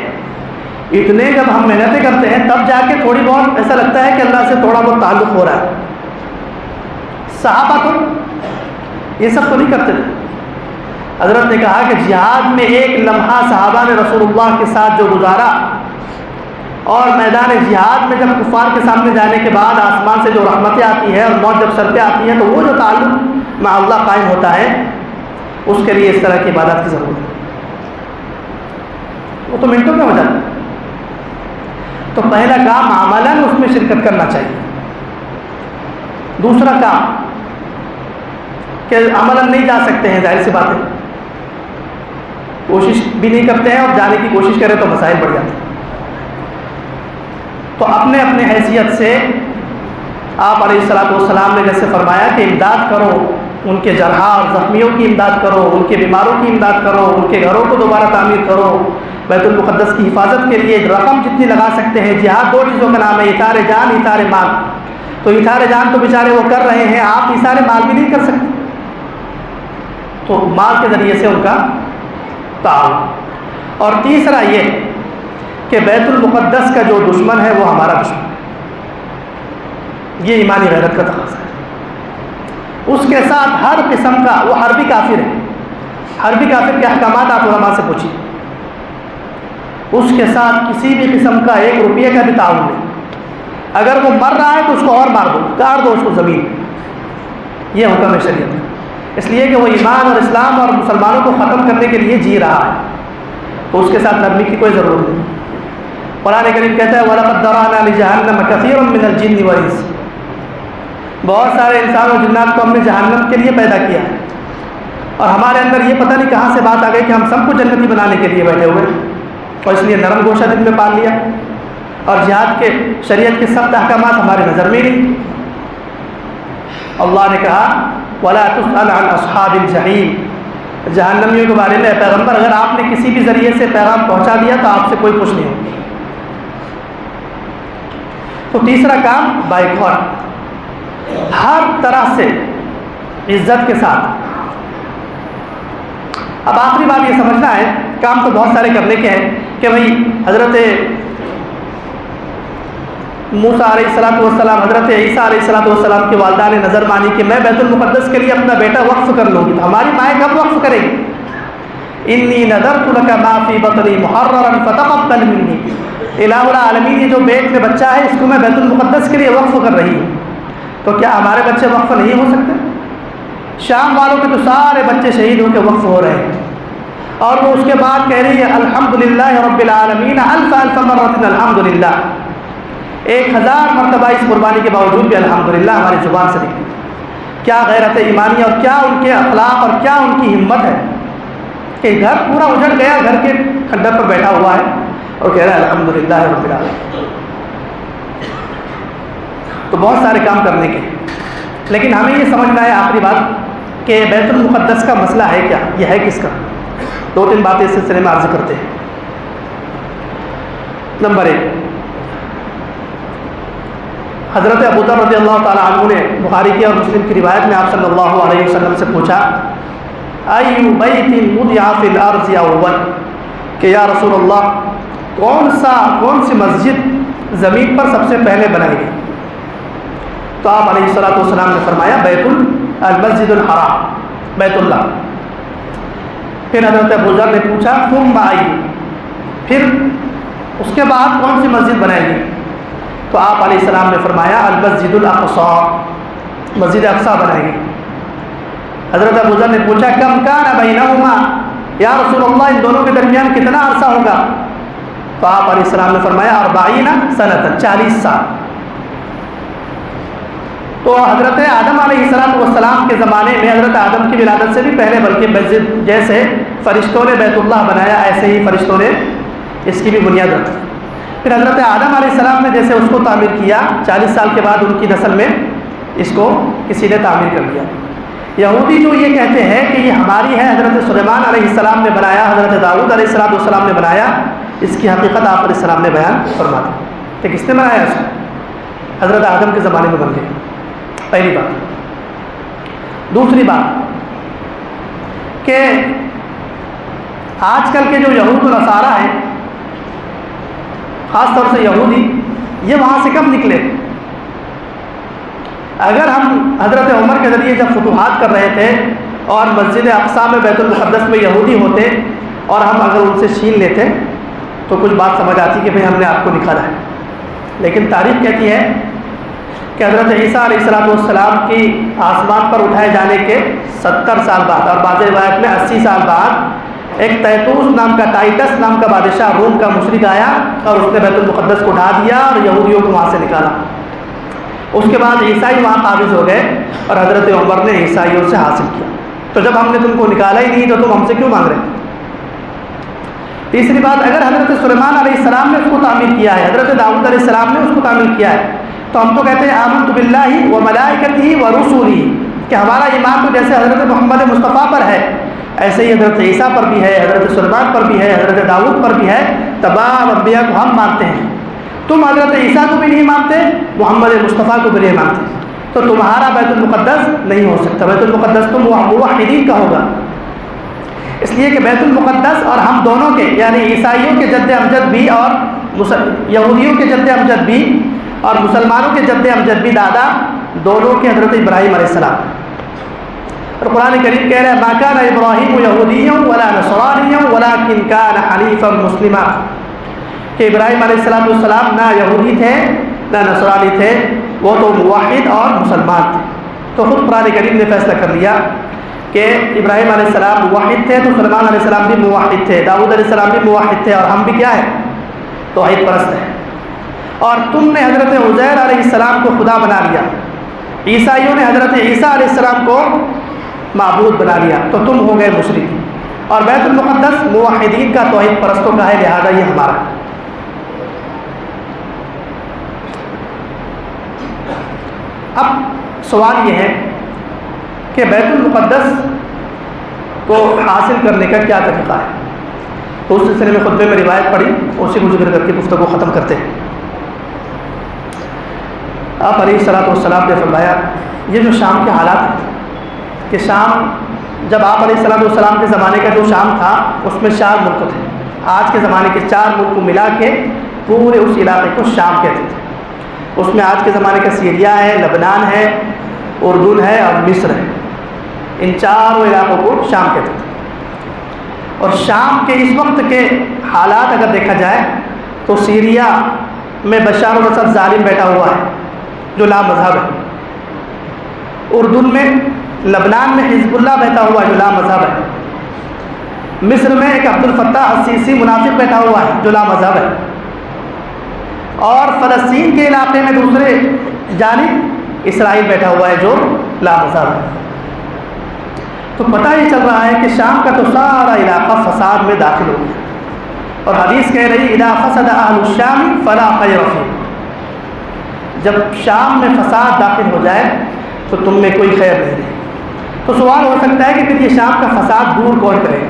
اتنے جب ہم محنتیں کرتے ہیں تب جا کے تھوڑی بہت ایسا لگتا ہے کہ اللہ سے تھوڑا بہت تعلق ہو رہا ہے۔ صحابہ تو یہ سب تو نہیں کرتے تھے۔ حضرت نے کہا کہ جہاد میں ایک لمحہ صحابہ نے رسول اللہ کے ساتھ جو گزارا، اور میدان جہاد میں جب کفار کے سامنے جانے کے بعد آسمان سے جو رحمتیں آتی ہیں اور موت جب سر پہ آتی ہیں تو وہ جو تعلق مع اللہ قائم ہوتا ہے، اس کے لیے اس طرح کی عبادت کی ضرورت ہے۔ وہ تو منٹوں میں ہو جاتا ہے۔ تو پہلا کام عملاً اس میں شرکت کرنا چاہیے۔ دوسرا کام کہ عملاً نہیں جا سکتے ہیں، ظاہر سی بات ہے، کوشش بھی نہیں کرتے ہیں، اور جانے کی کوشش کریں تو مسائل بڑھ جاتے ہیں۔ تو اپنے اپنے حیثیت سے آپ علیہ الصلوۃ والسلام نے جیسے فرمایا کہ امداد کرو، ان کے جرحا اور زخمیوں کی امداد کرو، ان کے بیماروں کی امداد کرو، ان کے گھروں کو دوبارہ تعمیر کرو، بیت المقدس کی حفاظت کے لیے رقم جتنی لگا سکتے ہیں۔ جہاد دو چیزوں کا نام ہے، ایثار جان، ایثار مال۔ تو ایثار جان تو بیچارے وہ کر رہے ہیں، آپ ایثار مال بھی نہیں کر سکتے، تو مال کے ذریعے سے ان کا تعاون۔ اور تیسرا یہ کہ بیت المقدس کا جو دشمن ہے وہ ہمارا دشمن ہے، یہ ایمانی غیرت کا تقاضا ہے۔ اس کے ساتھ ہر قسم کا، وہ حربی کافر ہے، حربی کافر کے احکامات آپ علماء سے پوچھیے، اس کے ساتھ کسی بھی قسم کا 1 روپیے کا بھی تعاون نہیں۔ اگر وہ مر رہا ہے تو اس کو اور مار دو، کاٹ دو اس کو زمین، یہ حکم ہے شریعت کا، اس لیے کہ وہ ایمان اور اسلام اور مسلمانوں کو ختم کرنے کے لیے جی رہا ہے، تو اس کے ساتھ نرمی کی کوئی ضرورت نہیں۔ قرآن کریم کہتا ہے وَلَقَدْ ذَرَأْنَا لِجَهَنَّمَ كَثِيرًا مِنَ الْجِنِّ وَالْإِنسِ، بہت سارے انسان اور جنات کو ہم نے جہنم کے لیے پیدا کیا ہے، اور ہمارے اندر یہ پتہ نہیں کہاں سے بات آ گئی کہ ہم سب کو جنتی بنانے کے لیے بیٹھے ہوئے، اور اس لیے نرم گوشہ دل میں پال لیا، اور جہاد کے شریعت کے سخت احکامات ہمارے نظر میں نہیں۔ اللہ نے کہا وَلَا تُسْأَلْ عَنْ أَصْحَابِ الْجَحِيمِ، جہنمیوں کے بارے میں پیغمبر اگر آپ نے کسی بھی ذریعے سے پیغام پہنچا دیا تو آپ سے کوئی پوچھ نہیں ہوگی۔ تو تیسرا کام بائیکاٹ، ہر طرح سے عزت کے ساتھ۔ اب آخری بات یہ سمجھنا ہے، کام تو بہت سارے کرنے کے ہیں کہ بھئی حضرت موسیٰ علیہ السلام، حضرت عیسیٰ علیہ السلام کی والدہ نے نظر مانی کہ میں بیت المقدس کے لیے اپنا بیٹا وقف کر لوں گی، تو ہماری مائیں کب وقف کریں گی؟ انی نذرت لک ما فی بطنی محررا فتقبل منی، الہ العالمین یہ جو پیٹ میں بچہ ہے اس کو میں بیت المقدس کے لیے وقف کر رہی ہوں، تو کیا ہمارے بچے وقف نہیں ہو سکتے؟ شام والوں کے تو سارے بچے شہید ہو کے وقف ہو رہے ہیں، اور وہ اس کے بعد کہہ رہی ہے الحمدللہ رب العالمین الف الف مرۃ الحمدللہ، 1000 مرتبہ اس قربانی کے باوجود بھی الحمدللہ ہماری زبان سے نکلی۔ کیا غیرت ایمانی اور کیا ان کے اخلاق اور کیا ان کی ہمت ہے کہ گھر پورا اجڑ گیا، گھر کے کھنڈر پر بیٹھا ہوا ہے اور کہہ رہا ہے الحمدللہ رب العالمین۔ تو بہت سارے کام کرنے کے، لیکن ہمیں یہ سمجھنا ہے آخری بات کہ بیت المقدس کا مسئلہ ہے کیا، یہ ہے کس کا؟ 2-3 باتیں اس سلسلے میں عرض کرتے ہیں۔ نمبر 1، حضرت ابوذر رضی اللہ تعالیٰ عنہ نے بخاری کی اور مسلم کی روایت میں آپ صلی اللہ علیہ وسلم سے پوچھا ای بیت وضع فی الارض اول، کہ یا رسول اللہ کون سی مسجد زمین پر سب سے پہلے بنائی گئی؟ تو آپ علیہ الصلوۃ والسلام نے فرمایا المسجد الحرام، بیت اللہ۔ پھر حضرت ابوذر نے پوچھا ثم ای، پھر اس کے بعد کون سی مسجد بنائی گئی؟ تو آپ علیہ السلام نے فرمایا المسجد الاقصی، مسجد اقصی بنائی گئی۔ حضرت ابوذر نے پوچھا کم کان بینہما، یا رسول اللہ ان دونوں کے درمیان کتنا عرصہ ہوگا؟ تو آپ علیہ السلام نے فرمایا 40 سنۃ، 40 سال۔ تو حضرت آدم علیہ السلام کے زمانے میں، حضرت آدم کی ولادت سے بھی پہلے، بلکہ مسجد جیسے فرشتوں نے بیت اللہ بنایا ایسے ہی فرشتوں نے اس کی بھی بنیاد رکھی۔ پھر حضرت آدم علیہ السلام نے جیسے اس کو تعمیر کیا، 40 سال کے بعد ان کی نسل میں اس کو کسی نے تعمیر کر دیا۔ یہودی جو یہ کہتے ہیں کہ یہ ہماری ہے، حضرت سلیمان علیہ السلام نے بنایا، حضرت داؤد علیہ السلام نے بنایا، اس کی حقیقت آپ علیہ السلام نے بیان فرما دی کہ کس نے بنایا اس کو؟ حضرت آدم کے زمانے میں بن گئی، پہلی بات۔ دوسری بات کہ آج کل کے جو یہود و نصارہ ہیں، خاص طور سے یہودی، یہ وہاں سے کب نکلے؟ اگر ہم حضرت عمر کے ذریعے جب فتوحات کر رہے تھے اور مسجد اقصی میں بیت المقدس میں یہودی ہوتے اور ہم اگر ان سے چھین لیتے تو کچھ بات سمجھ آتی کہ بھئی ہم نے آپ کو نکالا ہے، لیکن تاریخ کہتی ہے کہ حضرت عیسیٰ علیہ السلام کی آسمان پر اٹھائے جانے کے 70 سال بعد اور بعض روایت میں 80 سال بعد ایک تیتوس نام کا، ٹائٹس نام کا بادشاہ روم کا مشرک آیا اور اس نے بیت المقدس کو اٹھا دیا اور یہودیوں کو وہاں سے نکالا۔ اس کے بعد عیسائی وہاں قابض ہو گئے اور حضرت عمر نے عیسائیوں سے حاصل کیا۔ تو جب ہم نے تم کو نکالا ہی نہیں تو تم ہم سے کیوں مانگ رہے؟ تیسری بات، اگر حضرت سلیمان علیہ السلام نے اس کو تعمیر کیا ہے، حضرت داؤد علیہ السلام نے اس کو تعمیر کیا ہے، تو ہم تو کہتے ہیں آمنت باللہ و ملائکتہ و رسولہ، کہ ہمارا ایمان تو جیسے حضرت محمد مصطفیٰ پر ہے ایسے ہی حضرت عیسیٰ پر بھی ہے، حضرت سلیمان پر بھی ہے، حضرت داؤد پر بھی ہے، تمام انبیاء کو ہم مانتے ہیں۔ تم حضرت عیسیٰ کو بھی نہیں مانتے، محمد مصطفیٰ کو بھی نہیں مانتے، تو تمہارا بیت المقدس نہیں ہو سکتا۔ بیت المقدس تو موحدین کا ہوگا، اس لیے کہ بیت المقدس اور ہم دونوں کے یعنی عیسائیوں کے جد امجد بھی اور یہودیوں کے جد امجد بھی اور مسلمانوں کے جد امجد بھی دادا دونوں کے حضرت ابراہیم علیہ السلام۔ اور قرآن کریم کہہ رہا ہے ما کان ابراہیم یہودیا ولا نصرانیا ولکن کان حنیفا مسلما، کہ ابراہیم علیہ السلام نہ یہودی تھے نہ نصرانی تھے، وہ تو موحد اور مسلمان تھے۔ تو خود قرآن کریم نے فیصلہ کر لیا کہ ابراہیم علیہ السلام موحد تھے تو سلیمان علیہ السلام بھی موحد تھے، داؤد علیہ السلام بھی موحد تھے، اور ہم بھی کیا ہیں؟ توحید پرست ہیں۔ اور تم نے حضرت عزیر علیہ السلام کو خدا بنا لیا، عیسائیوں نے حضرت عیسیٰ علیہ السلام کو معبود بنا لیا، تو تم ہو گئے مشرک۔ اور بیت المقدس موحدین کا توحید پرستوں کا ہے، لہذا یہ ہمارا۔ اب سوال یہ ہے کہ بیت المقدس کو حاصل کرنے کا کیا طریقہ ہے؟ تو اس سلسلے میں خطبے میں روایت پڑھی، اسی کو ذکر کر کے گفتگو ختم کرتے ہیں۔ آپ علیہ الصلوۃ والسلام نے فرمایا، یہ جو شام کے حالات ہیں کہ شام جب آپ علیہ الصلوۃ والسلام کے زمانے کا جو شام تھا اس میں 4 ملک تھے، آج کے زمانے کے 4 ملک کو ملا کے پورے اس علاقے کو شام کہتے تھے۔ اس میں آج کے زمانے کا سیریا ہے، لبنان ہے، اردن ہے اور مصر ہے، ان 4 علاقوں کو شام کہتے تھے۔ اور شام کے اس وقت کے حالات اگر دیکھا جائے تو سیریا میں بشار الاسد ظالم بیٹھا ہوا ہے جو لا مذہب ہے، اردن میں لبنان میں حزب اللہ بیٹھا ہوا ہے جو لا مذہب ہے، مصر میں ایک عبد الفتاح السیسی منافق بیٹھا ہوا ہے جو لا مذہب ہے، اور فلسطین کے علاقے میں دوسرے جانب اسرائیل بیٹھا ہوا ہے جو لا مذہب ہے۔ تو پتہ یہ چل رہا ہے کہ شام کا تو سارا علاقہ فساد میں داخل ہو گیا، اور حدیث کہہ رہی اذا فسد اہل الشام فلا خیر فیہ، جب شام میں فساد داخل ہو جائے تو تم میں کوئی خیر نہیں رہے۔ تو سوال ہو سکتا ہے کہ پھر یہ شام کا فساد دور کون کرے گا؟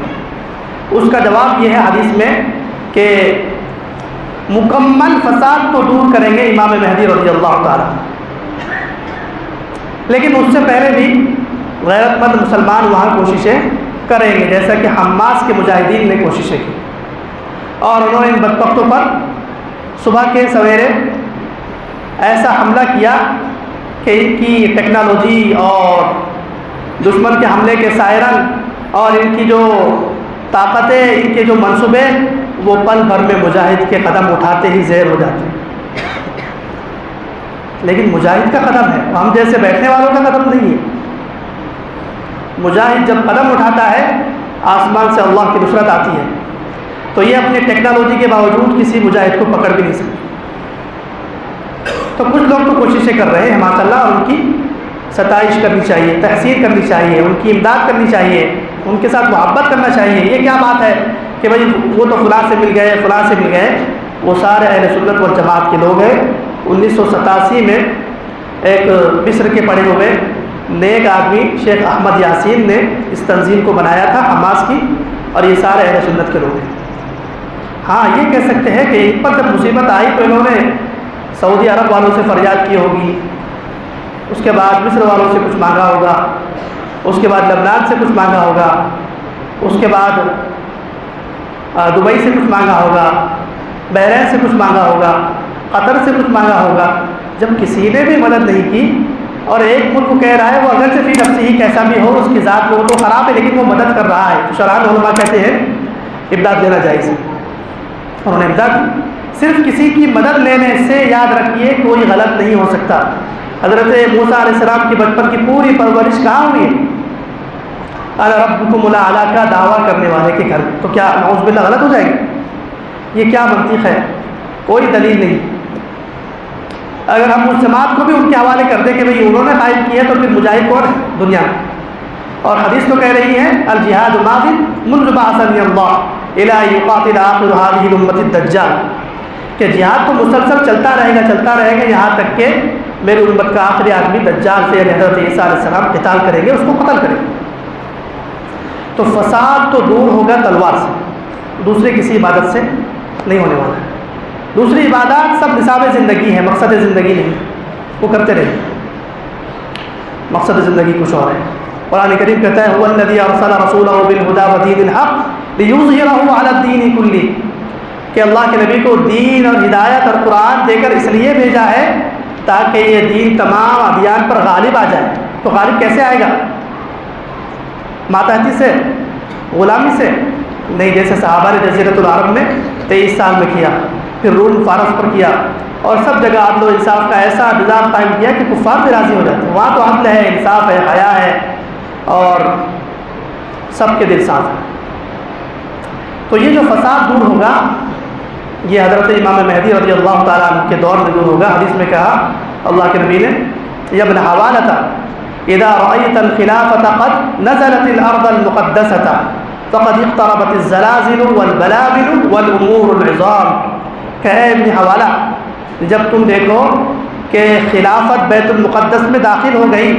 اس کا جواب یہ ہے حدیث میں کہ مکمل فساد تو دور کریں گے امام مہدی رضی اللہ تعالیٰ، لیکن اس سے پہلے بھی غیرت مند مسلمان وہاں کوششیں کریں گے، جیسا کہ حماس کے مجاہدین نے کوششیں کی، اور انہوں نے ان بدبختوں پر صبح کے سویرے ایسا حملہ کیا کہ ان کی ٹیکنالوجی اور دشمن کے حملے کے سائرن اور ان کی جو طاقتیں، ان کے جو منصوبے، وہ پل بھر میں مجاہد کے قدم اٹھاتے ہی زیر ہو جاتے ہیں۔ لیکن مجاہد کا قدم ہے، ہم جیسے بیٹھنے والوں کا قدم نہیں ہے۔ مجاہد جب قدم اٹھاتا ہے آسمان سے اللہ کی نصرت آتی ہے، تو یہ اپنی ٹیکنالوجی کے باوجود کسی مجاہد کو پکڑ بھی نہیں سکتے۔ تو کچھ لوگ تو کوششیں کر رہے ہیں ماشاء اللہ، اور ان کی ستائش کرنی چاہیے، تحسین کرنی چاہیے، ان کی امداد کرنی چاہیے، ان کے ساتھ محبت کرنا چاہیے۔ یہ کیا بات ہے کہ بھائی وہ تو فلاں سے مل گئے، فلاں سے مل گئے، وہ سارے اہل سنت والجماعت کے لوگ ہیں۔ 1987 میں ایک مصر کے پڑھے ہوئے نیک آدمی شیخ احمد یاسین نے اس تنظیم کو بنایا تھا حماس کی، اور یہ سارے اہل سنت کے لوگ ہیں۔ ہاں یہ کہہ سکتے ہیں کہ ان پر جب مصیبت آئی تو انہوں نے سعودی عرب والوں سے فریاد کی ہوگی، اس کے بعد مصر والوں سے کچھ مانگا ہوگا، اس کے بعد لبنان سے کچھ مانگا ہوگا، اس کے بعد دبئی سے کچھ مانگا ہوگا، بحرین سے کچھ مانگا ہوگا، قطر سے کچھ مانگا ہوگا۔ جب کسی نے بھی مدد نہیں کی، اور ایک ملک کو کہہ رہا ہے وہ اگر سے فی نفسی ہی کیسا بھی ہو، اس کی ذات میں وہ تو خراب ہے لیکن وہ مدد کر رہا ہے، تو شرائع علماء کہتے ہیں امداد لینا جائز ہے۔ انہوں نے امداد کی۔ صرف کسی کی مدد لینے سے یاد رکھیے کوئی غلط نہیں ہو سکتا۔ حضرت موسیٰ علیہ السلام کی بچپن کی پوری پرورش کہاں ہوئی؟ انا ربکم الاعلیٰ کا دعویٰ کرنے والے کے گھر میں، تو کیا نعوذ باللہ غلط ہو جائے گی؟ یہ کیا منطق ہے؟ کوئی دلیل نہیں۔ اگر ہم اس جماعت کو بھی ان کے حوالے کر دیں کہ بھئی انہوں نے قائم کی ہے، تو پھر مجاہد کون ہے دنیا میں؟ اور حدیث تو کہہ رہی ہے الجہاد ماض منذ بعثنی اللہ الی یقاتل آخر هذه الامة الدجال، کہ جہاد تو مسلسل چلتا رہے گا یہاں تک کہ میری امت کا آخری آدمی دجال سے یعنی حضرت عیسیٰ علیہ السلام قتال کریں گے، اس کو قتل کریں گے۔ تو فساد تو دور ہوگا تلوار سے، دوسرے کسی عبادت سے نہیں ہونے والا ہے۔ دوسری عبادات سب نصاب زندگی ہے، مقصد زندگی نہیں، وہ کرتے رہیں، مقصد زندگی کچھ اور ہے۔ قرآن کریم کہتا ہے هو الذی ارسل رسولہ بالہدی ودین الحق لیظہرہ علی الدین کلہ، کہ اللہ کے نبی کو دین اور ہدایت اور قرآن دے کر اس لیے بھیجا ہے تاکہ یہ دین تمام ادیان پر غالب آ جائے۔ تو غالب کیسے آئے گا؟ ماتحتی سے، غلامی سے نہیں، جیسے صحابہ نے جزیرۃ العرب میں 23 سال میں کیا، پھر روم فارس پر کیا، اور سب جگہ عدل و انصاف کا ایسا نظام قائم کیا کہ کفار بھی راضی ہو جاتے ہیں۔ وہاں تو عدل ہے، انصاف ہے، حیا ہے، اور سب کے دل صاف ہے۔ تو یہ جو فساد دور ہوگا یہ حضرت امام مہدی رضی اللہ تعالیٰ عنہ کے دور میں دور ہوگا۔ حدیث میں کہا اللہ کے نبی نے یا ابن حوالۃ اذا رأيت الخلافة قد نزلت الارض المقدسة فقد اقتربت الزلازل والبلابل والامور العظام، کہ اے ابن حوالہ جب تم دیکھو کہ خلافت بیت المقدس میں داخل ہو گئی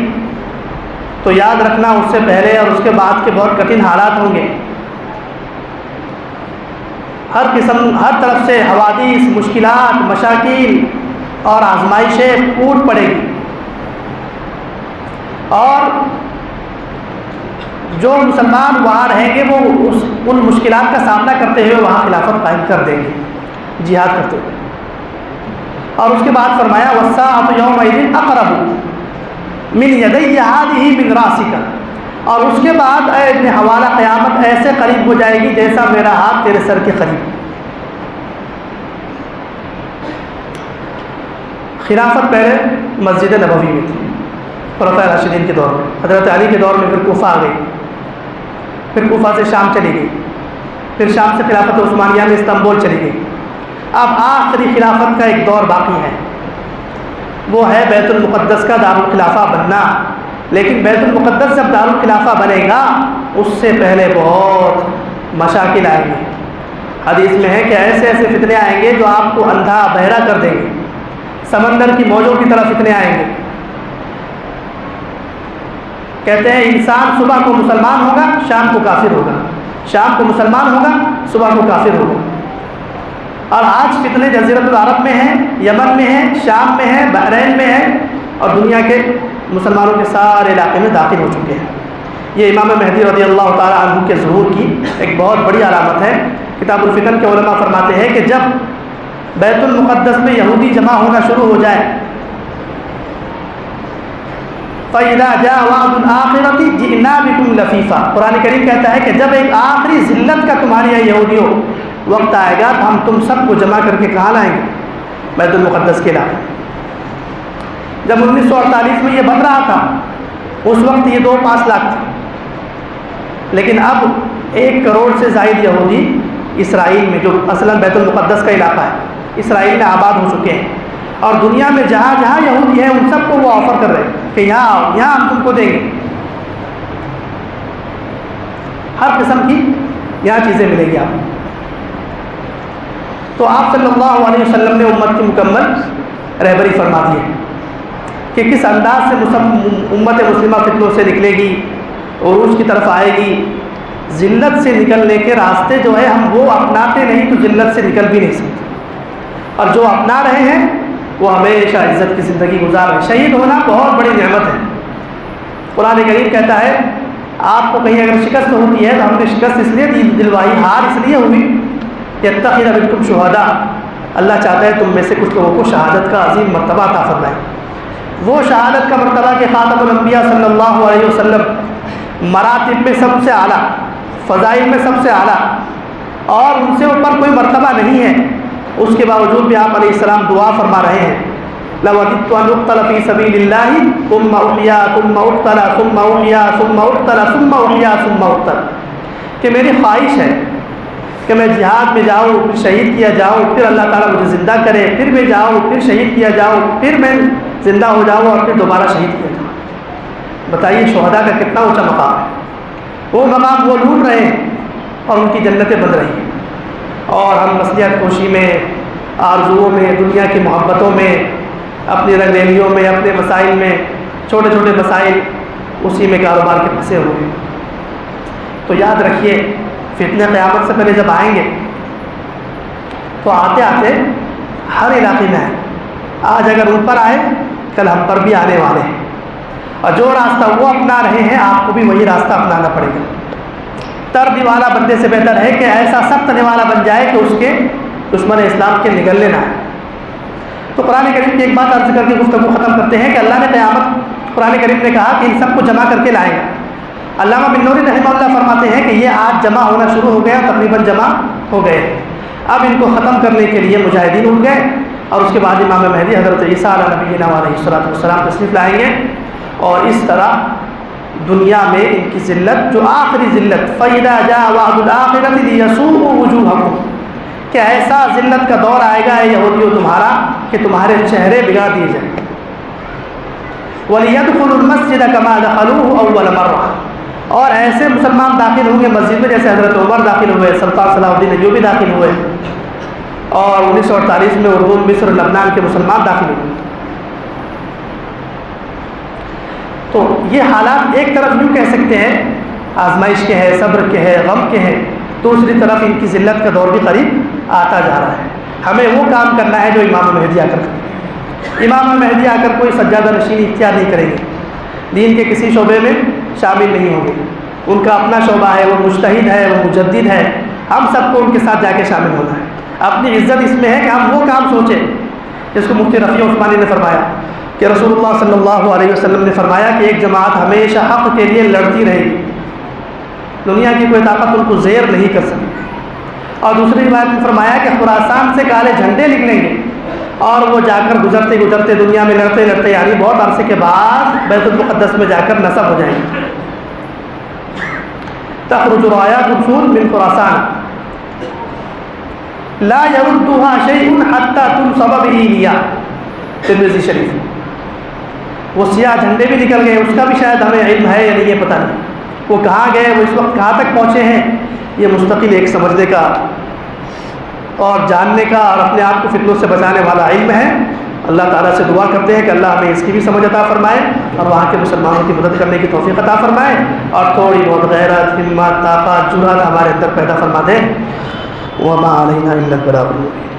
تو یاد رکھنا اس سے پہلے اور اس کے بعد کے بہت کٹھن حالات ہوں گے، ہر قسم ہر طرف سے حوادث، مشکلات، مشاکل اور آزمائشیں پھوٹ پڑے گی، اور جو مسلمان وہاں رہیں گے وہ ان مشکلات کا سامنا کرتے ہوئے وہاں خلافت قائم کر دیں گے، جہاد کرتے ہوئے۔ اور اس کے بعد فرمایا وَالسَّاعَةُ يَوْمَئِذٍ أَقْرَبُ مِنْ يَدَيَّ هَٰذِهِ مِنْ رَأْسِكَ، اور اس کے بعد اے ابن حوالہ قیامت ایسے قریب ہو جائے گی جیسا میرا ہاتھ تیرے سر کے قریب۔ خلافت پہلے مسجد نبوی میں تھی خلفائے راشدین کے دور میں، حضرت علی کے دور میں پھر کوفہ آ گئی، پھر کوفہ سے شام چلی گئی، پھر شام سے خلافت عثمانیہ میں استنبول چلی گئی۔ اب آخری خلافت کا ایک دور باقی ہے، وہ ہے بیت المقدس کا دارالخلافہ بننا۔ لیکن بیت المقدس جب دارالخلافہ بنے گا اس سے پہلے بہت مشاکل آئیں گے۔ حدیث میں ہے کہ ایسے ایسے فتنے آئیں گے جو آپ کو اندھا بہرا کر دیں گے، سمندر کی موجوں کی طرح فتنے آئیں گے۔ کہتے ہیں انسان صبح کو مسلمان ہوگا شام کو کافر ہوگا، شام کو مسلمان ہوگا صبح کو کافر ہوگا۔ اور آج فتنے جزیرۃ العرب میں ہیں، یمن میں ہیں، شام میں ہیں، بحرین میں ہیں، اور دنیا کے مسلمانوں کے سارے علاقے میں داخل ہو چکے ہیں۔ یہ امام مہدی رضی اللہ تعالیٰ عنہ کے ظہور کی ایک بہت بڑی علامت ہے۔ کتاب الفتن کے علماء فرماتے ہیں کہ جب بیت المقدس میں یہودی جمع ہونا شروع ہو جائے فَإِذَا جَاءَ وَعْدُ الْآخِرَةِ جِئْنَا بِكُمْ لَفِيفًا، قرآن کریم کہتا ہے کہ جب ایک آخری ذلت کا تمہارے یہاں یہودیوں وقت آئے گا تو ہم تم سب کو جمع کر کے کہاں لائیں گے؟ بیت المقدس کے علاقے۔ جب 1948 میں یہ بن رہا تھا اس وقت یہ 2-5 لاکھ تھے، لیکن اب 1 کروڑ سے زائد یہودی اسرائیل میں، جو اصلاً بیت المقدس کا علاقہ ہے، اسرائیل میں آباد ہو چکے ہیں، اور دنیا میں جہاں جہاں یہودی ہیں ان سب کو وہ آفر کر رہے ہیں کہ یہاں آؤ، یہاں ہم تم کو دیں گے، ہر قسم کی یہاں چیزیں ملیں گی آپ کو۔ تو آپ صلی اللہ علیہ وسلم نے امت کی مکمل رہبری فرما دی ہے کہ کس انداز سے امت مسلمہ فتنوں سے نکلے گی، عروج کی طرف آئے گی۔ ذلت سے نکلنے کے راستے جو ہے ہم وہ اپناتے نہیں تو ذلت سے نکل بھی نہیں سکتے، اور جو اپنا رہے ہیں وہ ہمیشہ عزت کی زندگی گزار رہے ہیں۔ شہید ہونا بہت بڑی نعمت ہے۔ قرآن کریم کہتا ہے آپ کو کہیں اگر شکست ہوتی ہے تو ہم نے شکست اس لیے دلوائی، ہار اس لیے ہوئی کہ یتخذ منکم شہداء، اللہ چاہتا ہے تم میں سے کچھ لوگوں کو شہادت کا عظیم مرتبہ عطا فرمائے۔ وہ شہادت کا مرتبہ کہ خاتم الانبیاء صلی اللہ علیہ وسلم مراتب میں سب سے اعلیٰ، فضائل میں سب سے اعلیٰ، اور ان سے اوپر کوئی مرتبہ نہیں ہے، اس کے باوجود بھی آپ علیہ السلام دعا فرما رہے ہیں لَوَدِدتُّ أَنْ أُقْتَلَ فِي سَبِيلِ اللَّهِ ثُمَّ أُحْيَا ثُمَّ أُقْتَلَ ثُمَّ أُحْيَا ثُمَّ أُقْتَلَ ثُمَّ أُحْيَا ثُمَّ أُقْتَلَ، کہ میری خواہش ہے کہ میں جہاد میں جاؤں، پھر شہید کیا جاؤں، پھر اللہ تعالیٰ مجھے زندہ کرے، پھر میں جاؤں، پھر شہید کیا جاؤں، پھر میں زندہ ہو جاؤں اور پھر دوبارہ شہید کیا جاؤں۔ بتائیے شہداء کا کتنا اونچا مقام ہے۔ وہ مقام وہ لوٹ رہے ہیں اور ان کی جنتیں بن رہی ہیں، اور ہم مصلحت کوشی میں آرزوؤں میں، دنیا کی محبتوں میں، اپنی رنگریلیوں میں، اپنے مسائل میں، چھوٹے چھوٹے مسائل، اسی میں کاروبار کے پھنسے ہوئے. تو یاد رکھیے فتنے قیامت سے پہلے جب آئیں گے تو آتے آتے ہر علاقے میں آئیں. آج اگر ان پر آئے کل ہم پر بھی آنے والے ہیں، اور جو راستہ وہ اپنا رہے ہیں آپ کو بھی وہی راستہ اپنانا پڑے گا. ترنے والا بندے سے بہتر ہے کہ ایسا سخت ترنے والا بن جائے کہ اس کے دشمن اسلام کے نگلنے نہ آئے. تو قرآن کریم کی ایک بات عرض کر کے گفتگو ختم کرتے ہیں کہ اللہ نے قیامت، قرآن کریم نے کہا کہ ان سب کو جمع کر کے لائے گا. علامہ بن نوری رحمہ اللہ فرماتے ہیں کہ یہ آج جمع ہونا شروع ہو گیا، تقریباً جمع ہو گئے. اب ان کو ختم کرنے کے لیے مجاہدین اٹھ گئے، اور اس کے بعد امام مہدی حضرت عیسیٰ علیہ نبینا علیہ الصلوۃ والسلام تشریف لائیں گے. اور اس طرح دنیا میں ان کی ذلت، جو آخری ذلت، فَإِذَا جَاءَ وَعْدُ الْآخِرَةِ لِيَسُوءُوا وُجُوهَكُمْ، کہ ایسا ذلت کا دور آئے گا اے یہودیوں تمہارا کہ تمہارے چہرے بگاڑ دیے جائیں. وَلِيَدْخُلُوا الْمَسْجِدَ كَمَا دَخَلُوهُ أَوَّلَ مَرَّةٍ، اور ایسے مسلمان داخل ہوں گے مسجد میں جیسے حضرت عمر داخل ہوئے، سلطان صلاح الدین ایوبی داخل ہوئے، اور 1948 میں اردن، مصر، لبنان کے مسلمان داخل ہوئے. تو یہ حالات ایک طرف یوں کہہ سکتے ہیں آزمائش کے ہیں، صبر کے ہیں، غم کے ہیں، دوسری طرف ان کی ذلت کا دور بھی قریب آتا جا رہا ہے. ہمیں وہ کام کرنا ہے جو امام مہدی آ کر کریں. امام مہدی آ کر کوئی سجادہ نشینی اختیار نہیں کریں گے، دین کے کسی شعبے میں شامل نہیں ہوں گے. ان کا اپنا شعبہ ہے، وہ مجتہد ہے، وہ مجدد ہے. ہم سب کو ان کے ساتھ جا کے شامل ہونا ہے. اپنی عزت اس میں ہے کہ ہم وہ کام سوچیں جس کو مفتی رفیع عثمانی نے فرمایا کہ رسول اللہ صلی اللہ علیہ وسلم نے فرمایا کہ ایک جماعت ہمیشہ حق کے لیے لڑتی رہے گی، دنیا کی کوئی طاقت ان کو زیر نہیں کر سکتی. اور دوسری روایت میں فرمایا کہ خراسان سے کالے جھنڈے نکلیں گے، اور وہ جا کر گزرتے گزرتے دنیا میں لڑتے لڑتے، یعنی بہت عرصے کے بعد بیت المقدس میں جا کر نصب ہو جائیں گے. تخرج رايات الفول من خراسان لا يردها شيء حتى تنصب به نية، ترمذی شریف. وہ سیاہ جھنڈے بھی نکل گئے، اس کا بھی شاید ہمیں علم ہے یا نہیں یہ پتہ نہیں. وہ کہاں گئے، وہ اس وقت کہاں تک پہنچے ہیں، یہ مستقل ایک سمجھنے کا اور جاننے کا اور اپنے آپ کو فتنوں سے بچانے والا علم ہے. اللہ تعالیٰ سے دعا کرتے ہیں کہ اللہ ہمیں اس کی بھی سمجھ عطا فرمائے اور وہاں کے مسلمانوں کی مدد کرنے کی توفیق عطا فرمائے، اور تھوڑی بہت غیرت، ہمت، طاقت، جرأت ہمارے اندر پیدا فرما دے. وما علینا الا البلاغ المبین.